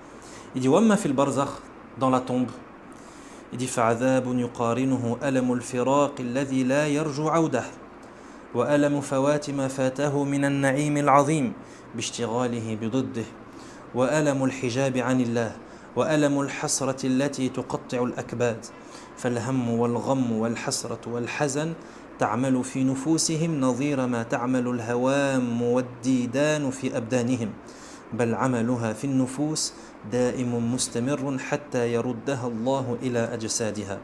Il dit, وَأَمَّا فِي الْبَرْزَخ, dans la tombe, il dit, فَعَذَابٌ يُقَارِنُهُ أَلَمُ الْفِرَاقِ الَّذِي لَا يَرْجُو عَوْدَهُ وألم فوات ما فاته من النعيم العظيم باشتغاله بضده وألم الحجاب عن الله وألم الحسرة التي تقطع الأكباد فالهم والغم والحسرة والحزن تعمل في نفوسهم نظير ما تعمل الهوام والديدان في أبدانهم بل عملها في النفوس دائم مستمر حتى يردها الله إلى أجسادها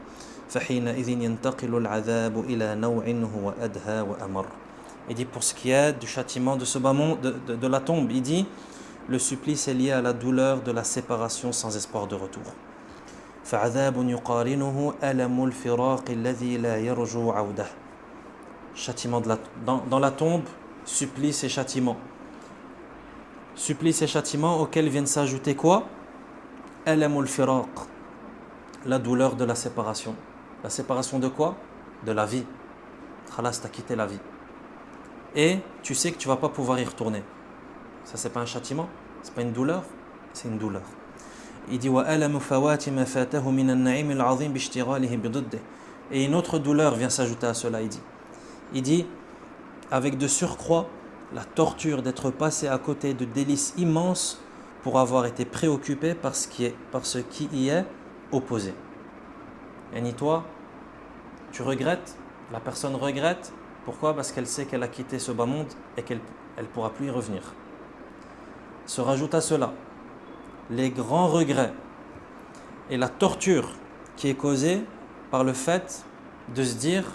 فحينئذ ينتقل العذاب إلى نوع هو أدهى وأمر. Il dit pour ce qui est du châtiment de ce bas monde, de la tombe, il dit le supplice est lié à la douleur de la séparation sans espoir de retour. فعذاب يقارنه ألم الفراق الذي لا يرجو عودة. Châtiment dans la tombe, supplice et châtiment. Supplice et châtiment auxquels viennent s'ajouter quoi? ألم الفراق, la douleur de la séparation. La séparation de quoi? De la vie. Khalas, t'as quitté la vie. Et tu sais que tu ne vas pas pouvoir y retourner. Ça, c'est pas un châtiment? C'est pas une douleur? C'est une douleur. Il dit وَأَلَمُ فَوَاتِ مَا فَاتَهُ مِنَ النَّعِيمِ الْعَظِيمِ بِاشْتِغَالِهِ بِضِدِّهِ. Et une autre douleur vient s'ajouter à cela, il dit avec de surcroît la torture d'être passé à côté de délices immenses pour avoir été préoccupé par ce qui y est opposé. Et ni toi, tu regrettes, la personne regrette. Pourquoi? Parce qu'elle sait qu'elle a quitté ce bas monde et qu'elle ne pourra plus y revenir. Se rajoute à cela les grands regrets et la torture qui est causée par le fait de se dire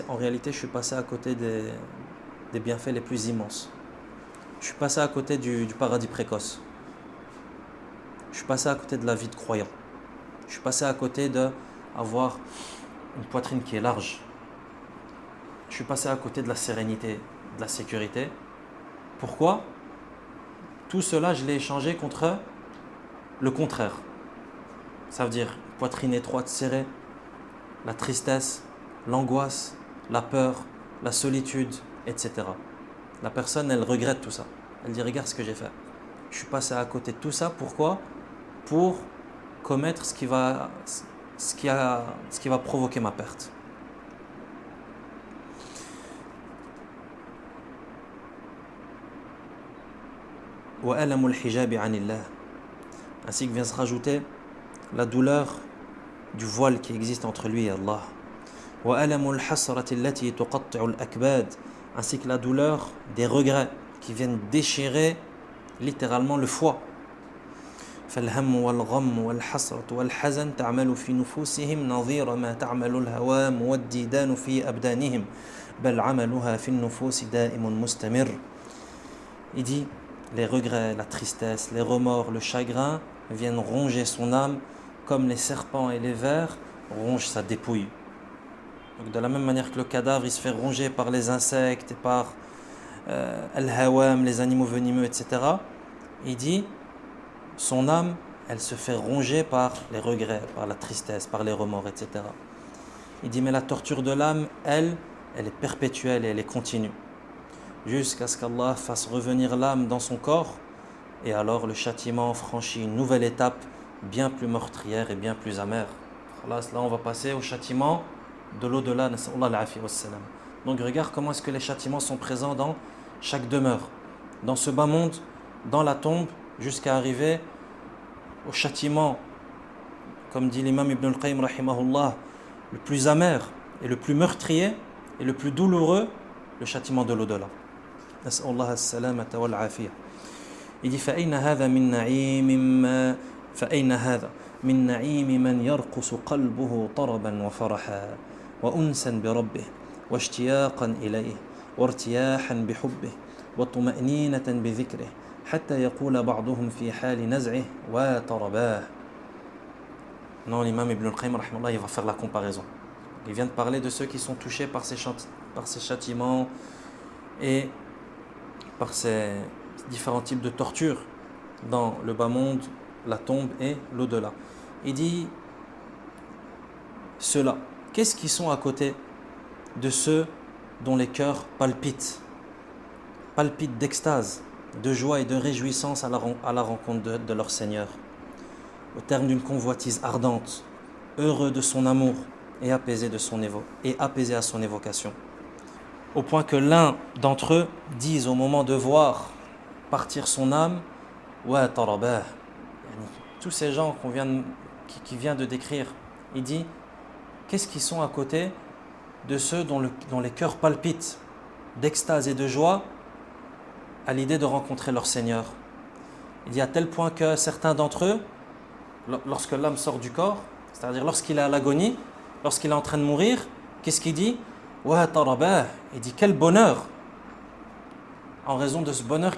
en réalité je suis passé à côté des bienfaits les plus immenses. Je suis passé à côté du paradis précoce. Je suis passé à côté de la vie de croyant. Je suis passé à côté d'avoir une poitrine qui est large. Je suis passé à côté de la sérénité, de la sécurité. Pourquoi? Tout cela, je l'ai échangé contre le contraire. Ça veut dire poitrine étroite, serrée, la tristesse, l'angoisse, la peur, la solitude, etc. La personne, elle regrette tout ça. Elle dit, regarde ce que j'ai fait. Je suis passé à côté de tout ça. Pourquoi? Pour commettre ce qui va provoquer ma perte. وَأَلَمُ الْحِجَابِ عَنِ اللَّهِ. Ainsi que vient se rajouter la douleur du voile qui existe entre lui et Allah. وَأَلَمُ الْحَسْرَةِ الَّتِي تُقَطِّعُ الْأَكْبَادِ. Ainsi que la douleur des regrets qui viennent déchirer littéralement le foie. فالهم والغم والحسرة والحزن تعمل في نفوسهم نظير ما تعمل الهوام والديدان في أبدانهم بل عملها في النفوس دائم مستمر. Il dit les regrets, la tristesse, les remords, le chagrin viennent ronger son âme comme les serpents et les vers rongent sa dépouille. Donc de la même manière que le cadavre il se fait ronger par les insectes et par al-hawam, les animaux venimeux, etc. Il dit son âme, elle se fait ronger par les regrets, par la tristesse, par les remords, etc. Il dit mais la torture de l'âme, elle est perpétuelle et elle est continue. Jusqu'à ce qu'Allah fasse revenir l'âme dans son corps et alors le châtiment franchit une nouvelle étape bien plus meurtrière et bien plus amère. Là on va passer au châtiment de l'au-delà. Donc regarde comment est-ce que les châtiments sont présents dans chaque demeure, dans ce bas monde, dans la tombe, jusqu'à arriver au châtiment, comme dit l'imam Ibn al-Qayyim rahimahullah, le plus amer et le plus meurtrier et le plus douloureux, le châtiment de l'au-delà. نسأل الله السلامة والعافية. Il dit فأين هذا من نعيم من يرقص قلبه طربا وفرحا وأنسا بربه واشتياقا إليه وارتياحا بحبه وطمأنينة بذكره حتى يقول بعضهم في حال نزعه وترباه. Non, l'imam Ibn al-Qayyim rahimahullah, il va faire la comparaison. Il vient de parler de ceux qui sont touchés par ces châtiments et par ces différents types de tortures dans le bas monde, la tombe et l'au-delà. Il dit ceux-là, qu'est-ce qu'ils sont à côté de ceux dont les cœurs palpitent d'extase, de joie et de réjouissance à la rencontre de leur Seigneur, au terme d'une convoitise ardente, heureux de son amour et apaisé à son évocation, au point que l'un d'entre eux dise au moment de voir partir son âme, wa tarabah. Tous ces gens qui vient de décrire, il dit qu'est-ce qu'ils sont à côté de ceux dont les cœurs palpitent d'extase et de joie à l'idée de rencontrer leur Seigneur. Il dit à tel point que certains d'entre eux, lorsque l'âme sort du corps, c'est-à-dire lorsqu'il est à l'agonie, lorsqu'il est en train de mourir, qu'est-ce qu'il dit? Wa tarabah. Il dit quel bonheur, en raison de ce bonheur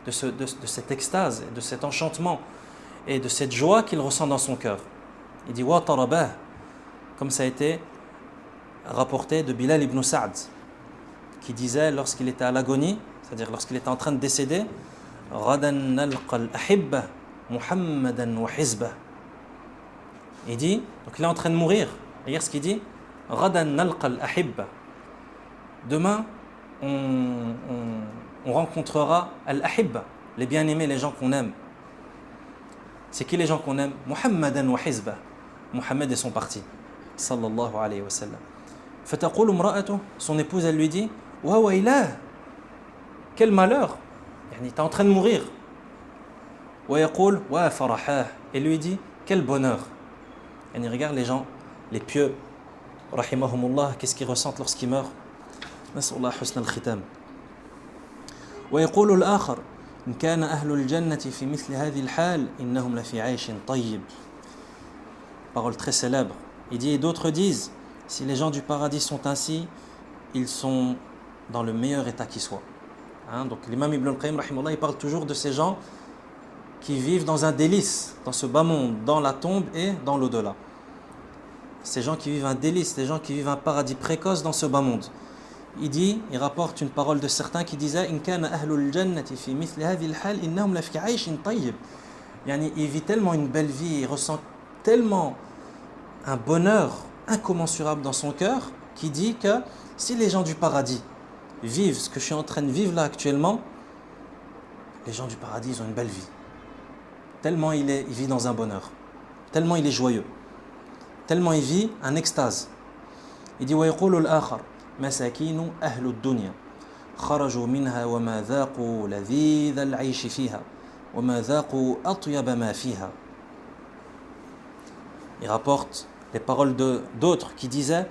de cette extase, de cet enchantement et de cette joie qu'il ressent dans son cœur. Il dit wa tarabah, comme ça a été rapporté de Bilal ibn Sa'd, qui disait lorsqu'il était à l'agonie, c'est-à-dire lorsqu'il était en train de décéder, Ghadan nalqa al-ahibba Muhammadan wa hizbah. Il dit, donc il est en train de mourir. Regarde ce qu'il dit, Ghadan nalqa al-ahibba. Demain, on rencontrera al-ahibba, les bien-aimés, les gens qu'on aime. C'est qui les gens qu'on aime? Muhammadan wa hizbah. Muhammad et son parti. Sallallahu alayhi wa sallam. Fataqulu imra'atuh, son épouse, elle lui dit, wa waylah, quel malheur, il est en train de mourir. Wa yaqul wa farahah, et lui dit quel bonheur. Et regarde les gens, les pieux, rahimahumullah, qu'est-ce qu'ils ressentent lorsqu'ils meurent. Nas'allah husna al-khitam. Wa yaqulu al-akhar in kana ahlu al-jannati fi mithli hadhihi al-hal innahum la fi 'ayshin tayyib. Parole très célèbre. Il dit, et d'autres disent, si les gens du paradis sont ainsi, ils sont dans le meilleur état qui soit. Donc l'imam Ibn al-Qayyim rahimahullah, il parle toujours de ces gens qui vivent dans un délice, dans ce bas monde, dans la tombe et dans l'au-delà. Ces gens qui vivent un délice, ces gens qui vivent un paradis précoce dans ce bas monde. Il rapporte une parole de certains qui disaient in kana ahlul jannati fi mithli hadhihi al-hal innahum la fi 'ayshin tayyib. Il vit tellement une belle vie, il ressent tellement un bonheur incommensurable dans son cœur, qui dit que si les gens du paradis vivent ce que je suis en train de vivre là actuellement, les gens du paradis, ils ont une belle vie. Tellement il vit dans un bonheur, tellement il est joyeux, tellement il vit un extase. Il dit wa yaqulu al-akhar masakinu ahlu ad-dunya kharaju minha wa ma dhaqu ladhidh al-'aysh fiha wa ma dhaqu atyab ma fiha. Il rapporte les paroles d'autres qui disaient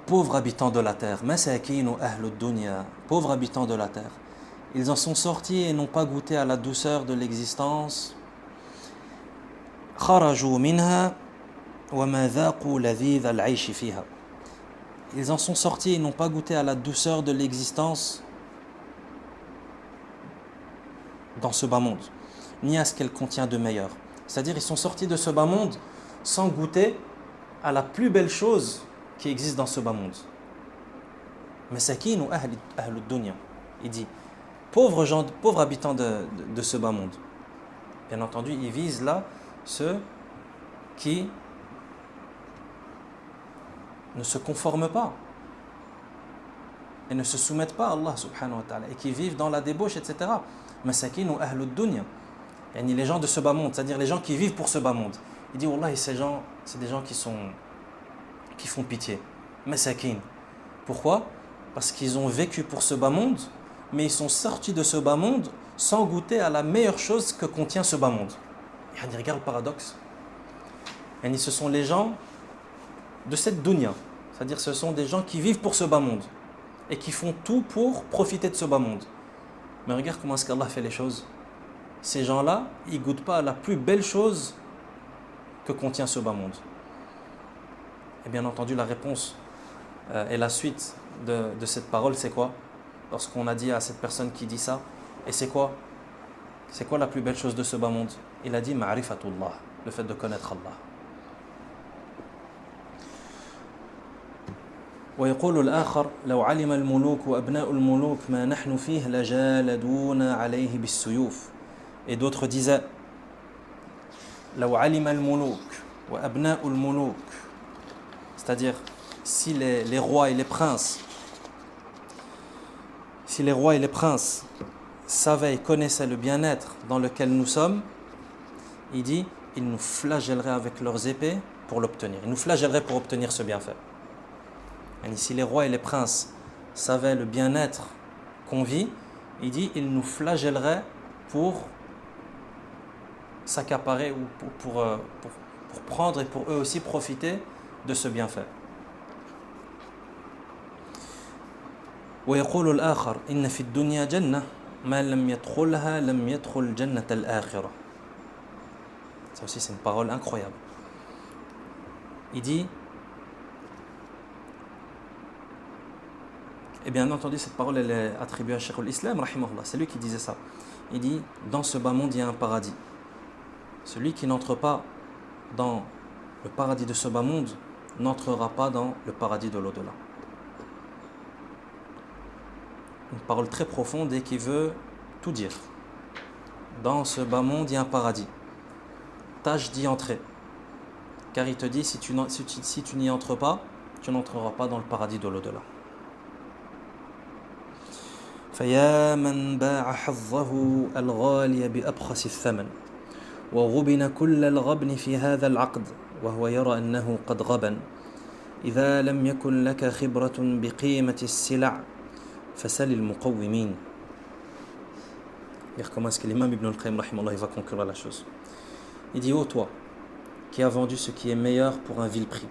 pauvres habitants de la terre, masakinu ahlu ad-dunya, pauvres habitants de la terre. Ils en sont sortis et n'ont pas goûté à la douceur de l'existence. Kharaju minha wa ma dhaqu ladhidh al-'aysh fiha. Ils en sont sortis et n'ont pas goûté à la douceur de l'existence dans ce bas monde, ni à ce qu'elle contient de meilleur. C'est-à-dire, ils sont sortis de ce bas monde sans goûter à la plus belle chose qui existe dans ce bas monde. Masakin ou ahlu dunya. Il dit, pauvres habitants de ce bas monde. Bien entendu, il vise là ceux qui ne se conforment pas et ne se soumettent pas à Allah subhanahu wa ta'ala et qui vivent dans la débauche, etc. Masakin ou ahlu dunya. Les gens de ce bas monde, c'est-à-dire les gens qui vivent pour ce bas monde. Il dit, Wallah, ces gens, c'est des gens qui font pitié. Masakin. Pourquoi? Parce qu'ils ont vécu pour ce bas monde, mais ils sont sortis de ce bas monde sans goûter à la meilleure chose que contient ce bas monde. Regarde le paradoxe. Ce sont les gens de cette dunya, c'est-à-dire ce sont des gens qui vivent pour ce bas monde et qui font tout pour profiter de ce bas monde. Mais regarde comment est-ce qu'Allah fait les choses. Ces gens-là, ils ne goûtent pas à la plus belle chose que contient ce bas monde. Et bien entendu, la réponse et la suite de cette parole, c'est quoi? Lorsqu'on a dit à cette personne qui dit ça, et c'est quoi? C'est quoi la plus belle chose de ce bas monde? Il a dit ma'rifatullah, le fait de connaître Allah. ويقول الآخر لو علم الملوك وأبناء الملوك ما نحن فيه لجالدون عليه بالسيوف. Et d'autres disaient لو علم الملوك وأبناء الملوك, c'est-à-dire si les rois et les princes, si les rois et les princes savaient et connaissaient le bien-être dans lequel nous sommes, il dit, ils nous flagelleraient avec leurs épées pour l'obtenir. Ils nous flagelleraient pour obtenir ce bienfait. Et si les rois et les princes savaient le bien-être qu'on vit, il dit, ils nous flagelleraient pour s'accaparer ou pour prendre et pour eux aussi profiter de ce bienfait. ويقول الآخر إن في الدنيا جنة ما لم يدخلها لم يدخل جنة الآخرة. Ça aussi c'est une parole incroyable. Il dit, et bien entendu cette parole elle est attribuée à Cheikh al-Islam rahimahullah, c'est lui qui disait ça. Il dit, dans ce bas monde il y a un paradis. Celui qui n'entre pas dans le paradis de ce bas monde n'entrera pas dans le paradis de l'au-delà. Une parole très profonde et qui veut tout dire. Dans ce bas monde, il y a un paradis. Tâche d'y entrer. Car il te dit, si tu n'y entres pas, tu n'entreras pas dans le paradis de l'au-delà. فَيَا مَنْ بَاعَ حَظَّهُ الْغَالِيَ بِأَبْخَسِ الثَّمَنِ وغبن كل الغبن في هذا العقد وهو يرى أنه قد غبن إذا لم يكن لك خبرة بقيمة السلع فسل المقومين. Comment est-ce que l'imam Ibn al-Qayyim rahimahullah va conclure la chose? Il dit, ô toi qui as vendu ce qui est meilleur pour un vil prix,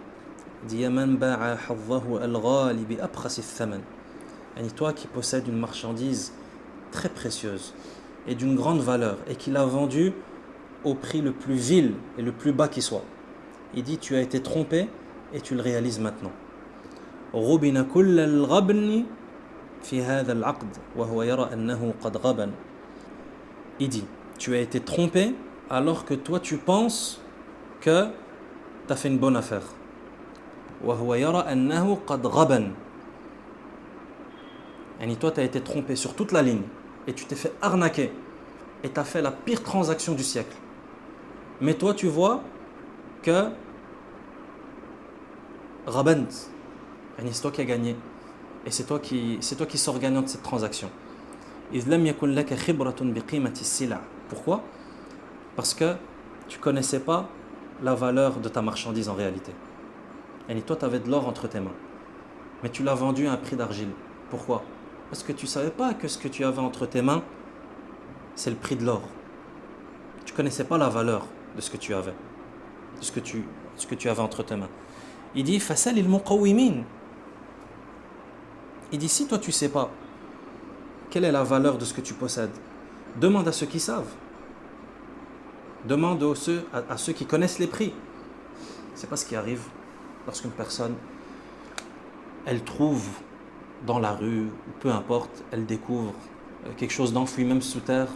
il dit, man ba'a haddahu al-ghali bi abkhas ath-thaman, et toi qui possèdes une marchandise très précieuse et d'une grande valeur et qui l'a vendue au prix le plus vil et le plus bas qui soit. Il dit, tu as été trompé et tu le réalises maintenant. غُبِنَ كُلَّ الْغَبْنِ فِي هَذَا الْعَقْدِ وَهُوَ يَرَى أَنَّهُ قَدْ غَبَنَ. Il dit, tu as été trompé alors que toi tu penses que tu as fait une bonne affaire. وَهُوَ يَرَى أَنَّهُ قَدْ غَبَنَ. Et toi tu as été trompé sur toute la ligne et tu t'es fait arnaquer et tu as fait la pire transaction du siècle. Mais toi tu vois que Rabant, c'est toi qui as gagné et c'est toi qui sors gagnant de cette transaction. Pourquoi? Parce que tu ne connaissais pas la valeur de ta marchandise en réalité. Et toi tu avais de l'or entre tes mains, mais tu l'as vendu à un prix d'argile. Pourquoi? Parce que tu ne savais pas que ce que tu avais entre tes mains c'est le prix de l'or. Tu ne connaissais pas la valeur de ce que tu avais, de ce que tu avais entre tes mains. Il dit, fasal il muqawwimin. Il dit, si toi tu ne sais pas quelle est la valeur de ce que tu possèdes, demande à ceux qui savent. Demande à ceux qui connaissent les prix. C'est pas ce qui arrive lorsqu'une personne, elle trouve dans la rue, ou peu importe, elle découvre quelque chose d'enfoui même sous terre,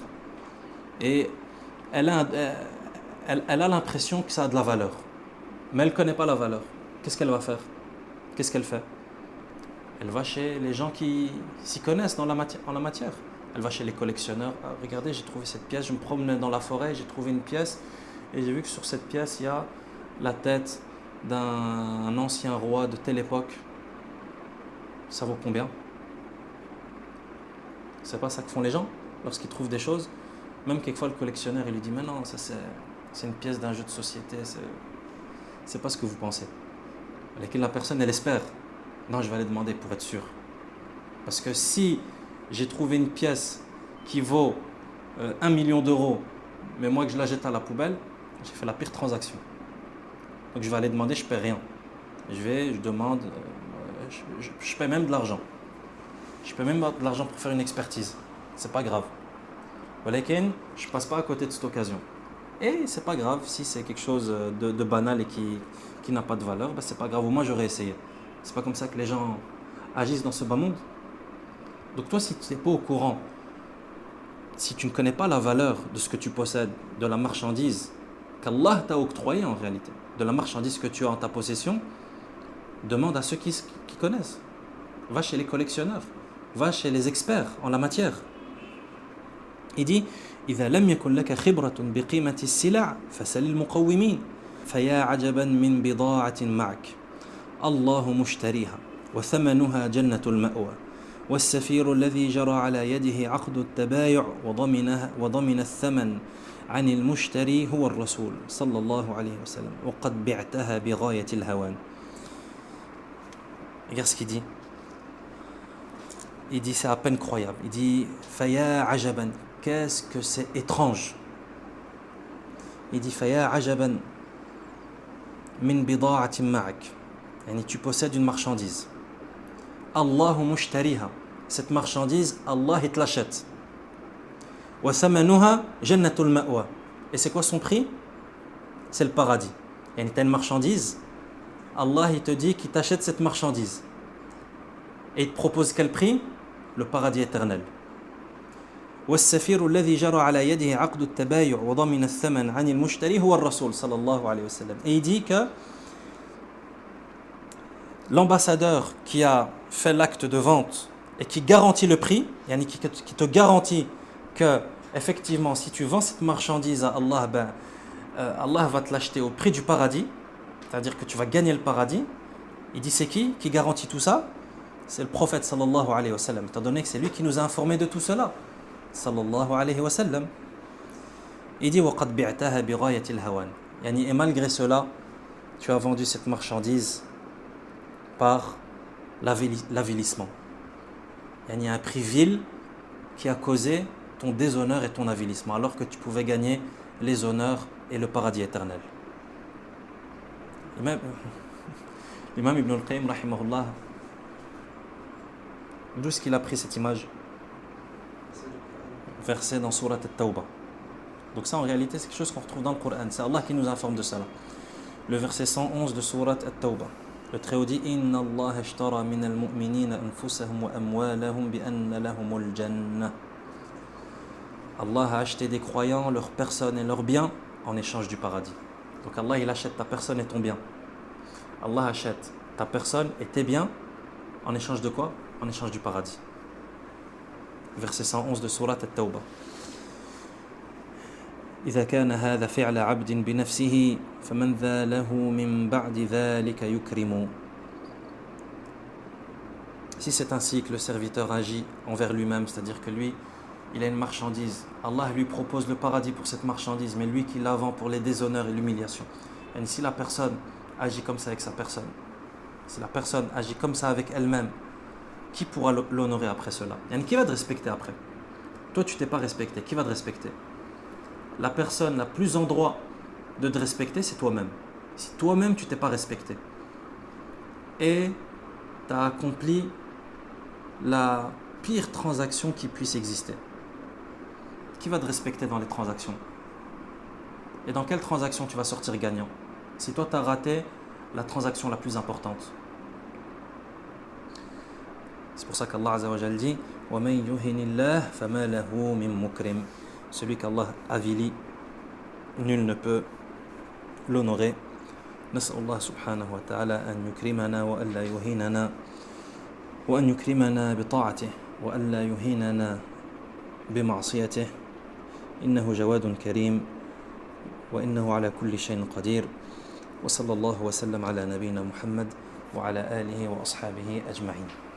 et elle a l'impression que ça a de la valeur, mais elle ne connaît pas la valeur. Qu'est-ce qu'elle va faire? Qu'est-ce qu'elle fait? Elle va chez les gens qui s'y connaissent en la matière. Elle va chez les collectionneurs. Ah, regardez, j'ai trouvé cette pièce, je me promenais dans la forêt, j'ai trouvé une pièce, et j'ai vu que sur cette pièce, il y a la tête d'un ancien roi de telle époque. Ça vaut combien? C'est pas ça que font les gens lorsqu'ils trouvent des choses. Même quelquefois le collectionneur il lui dit, mais non, ça c'est une pièce d'un jeu de société, c'est pas ce que vous pensez. La personne elle espère, non, je vais aller demander pour être sûr, parce que si j'ai trouvé une pièce qui vaut 1 million d'euros, mais moi que je la jette à la poubelle, j'ai fait la pire transaction. Donc je vais aller demander, je paie rien, je demande, je paie même de l'argent. Je paie même de l'argent pour faire une expertise. C'est pas grave. Je passe pas à côté de cette occasion. Et c'est pas grave si c'est quelque chose de banal et qui n'a pas de valeur, ben c'est pas grave. Moi j'aurais essayé. C'est pas comme ça que les gens agissent dans ce bas monde. Donc toi si tu n'es pas au courant, si tu ne connais pas la valeur de ce que tu possèdes, de la marchandise qu'Allah t'a octroyée en réalité, de la marchandise que tu as en ta possession, demande à ceux qui connaissent. Va chez les collectionneurs, va chez les experts en la matière. Il dit إذا لم يكن لك خبرة بقيمة السلع فسل المقومين فيا عجبا من بضاعة معك الله مشتريها وثمنها جنة المأوى والسفير الذي جرى على يده عقد التبايع وضمن الثمن عن المشتري هو الرسول صلى الله عليه وسلم وقد بعتها بغاية الهوان. Regarde ce qu'il dit. Il dit, c'est à peine croyable. Il dit, Faya ajaban, qu'est-ce que c'est étrange. Il dit, Faya ajaban min bida'atin ma'ak. Yani, tu possèdes une marchandise. Allahu mushtariha. Cette marchandise, Allah il te l'achète. Wa thamanuha jannatul ma'wa. Et c'est quoi son prix? C'est le paradis. Yani, tu as une marchandise, Allah il te dit qu'il t'achète cette marchandise. Et il te propose quel prix? Le paradis éternel. والسفير الذي جرى على يده عقد التبايع وضمن الثمن عن المشتري هو الرسول صلى الله عليه وسلم. Et il dit que l'ambassadeur qui a fait l'acte de vente et qui garantit le prix, yani qui te garantit que effectivement si tu vends cette marchandise à Allah, Allah va te l'acheter au prix du paradis, c'est-à-dire que tu vas gagner le paradis. Il dit c'est qui garantit tout ça? C'est le prophète sallallahu alayhi wa sallam, étant donné que c'est lui qui nous a informé de tout cela sallallahu alayhi wa sallam. Il dit وَقَدْ بِعْتَهَا بِغَايَةِ الْهَوَانِ, yani, et malgré cela tu as vendu cette marchandise par l'avilissement, yani, un prix vil qui a causé ton déshonneur et ton avilissement alors que tu pouvais gagner les honneurs et le paradis éternel. L'imam Ibn al-Qayyim rahimahullah, d'où est-ce qu'il a pris cette image? Verset dans Surat At-Tawbah. Donc ça en réalité c'est quelque chose qu'on retrouve dans le Coran, c'est Allah qui nous informe de cela. Le verset 111 de Surat At-Tawbah, le Très-Haut dit Inna Allah ashtara min al-mu'minina anfusahum wa amwalahum bi anna lahumul jannah. Allah a acheté des croyants leurs personnes et leurs biens en échange du paradis. Donc Allah il achète ta personne et ton bien. Allah achète ta personne et tes biens en échange de quoi? En échange du paradis. Verset 111 de Surat At-Tawbah. إذا كان هذا فعل عبد بنفسه فمن ذا له من بعد ذلك يكرم. Si c'est ainsi que le serviteur agit envers lui-même, c'est-à-dire que lui, il a une marchandise, Allah lui propose le paradis pour cette marchandise, mais lui qui la vend pour les déshonneurs et l'humiliation. Et si la personne agit comme ça avec sa personne, si la personne agit comme ça avec elle-même, qui pourra l'honorer après cela? Et qui va te respecter après? Toi tu t'es pas respecté, qui va te respecter? La personne la plus en droit de te respecter, c'est toi-même. Si toi-même tu t'es pas respecté et tu as accompli la pire transaction qui puisse exister, qui va te respecter dans les transactions? Et dans quelle transaction tu vas sortir gagnant si toi tu as raté la transaction la plus importante? C'est pour ça qu'Allah Azza wa Jal dit وَمَنْ يُهِنِ اللَّهِ فَمَا لَهُ مِنْ مُكْرِمٍ. Celui qu'Allah avilit, nul ne peut l'honorer. نسأل الله سبحانه وتعالى أن يكرمنا وألا يهيننا وأن يكرمنا بطاعته وألا يهيننا بمعصيته إنه جواد كريم وإنه على كل شيء قدير وصلى الله وسلم على نبينا محمد وعلى آله وأصحابه أجمعين.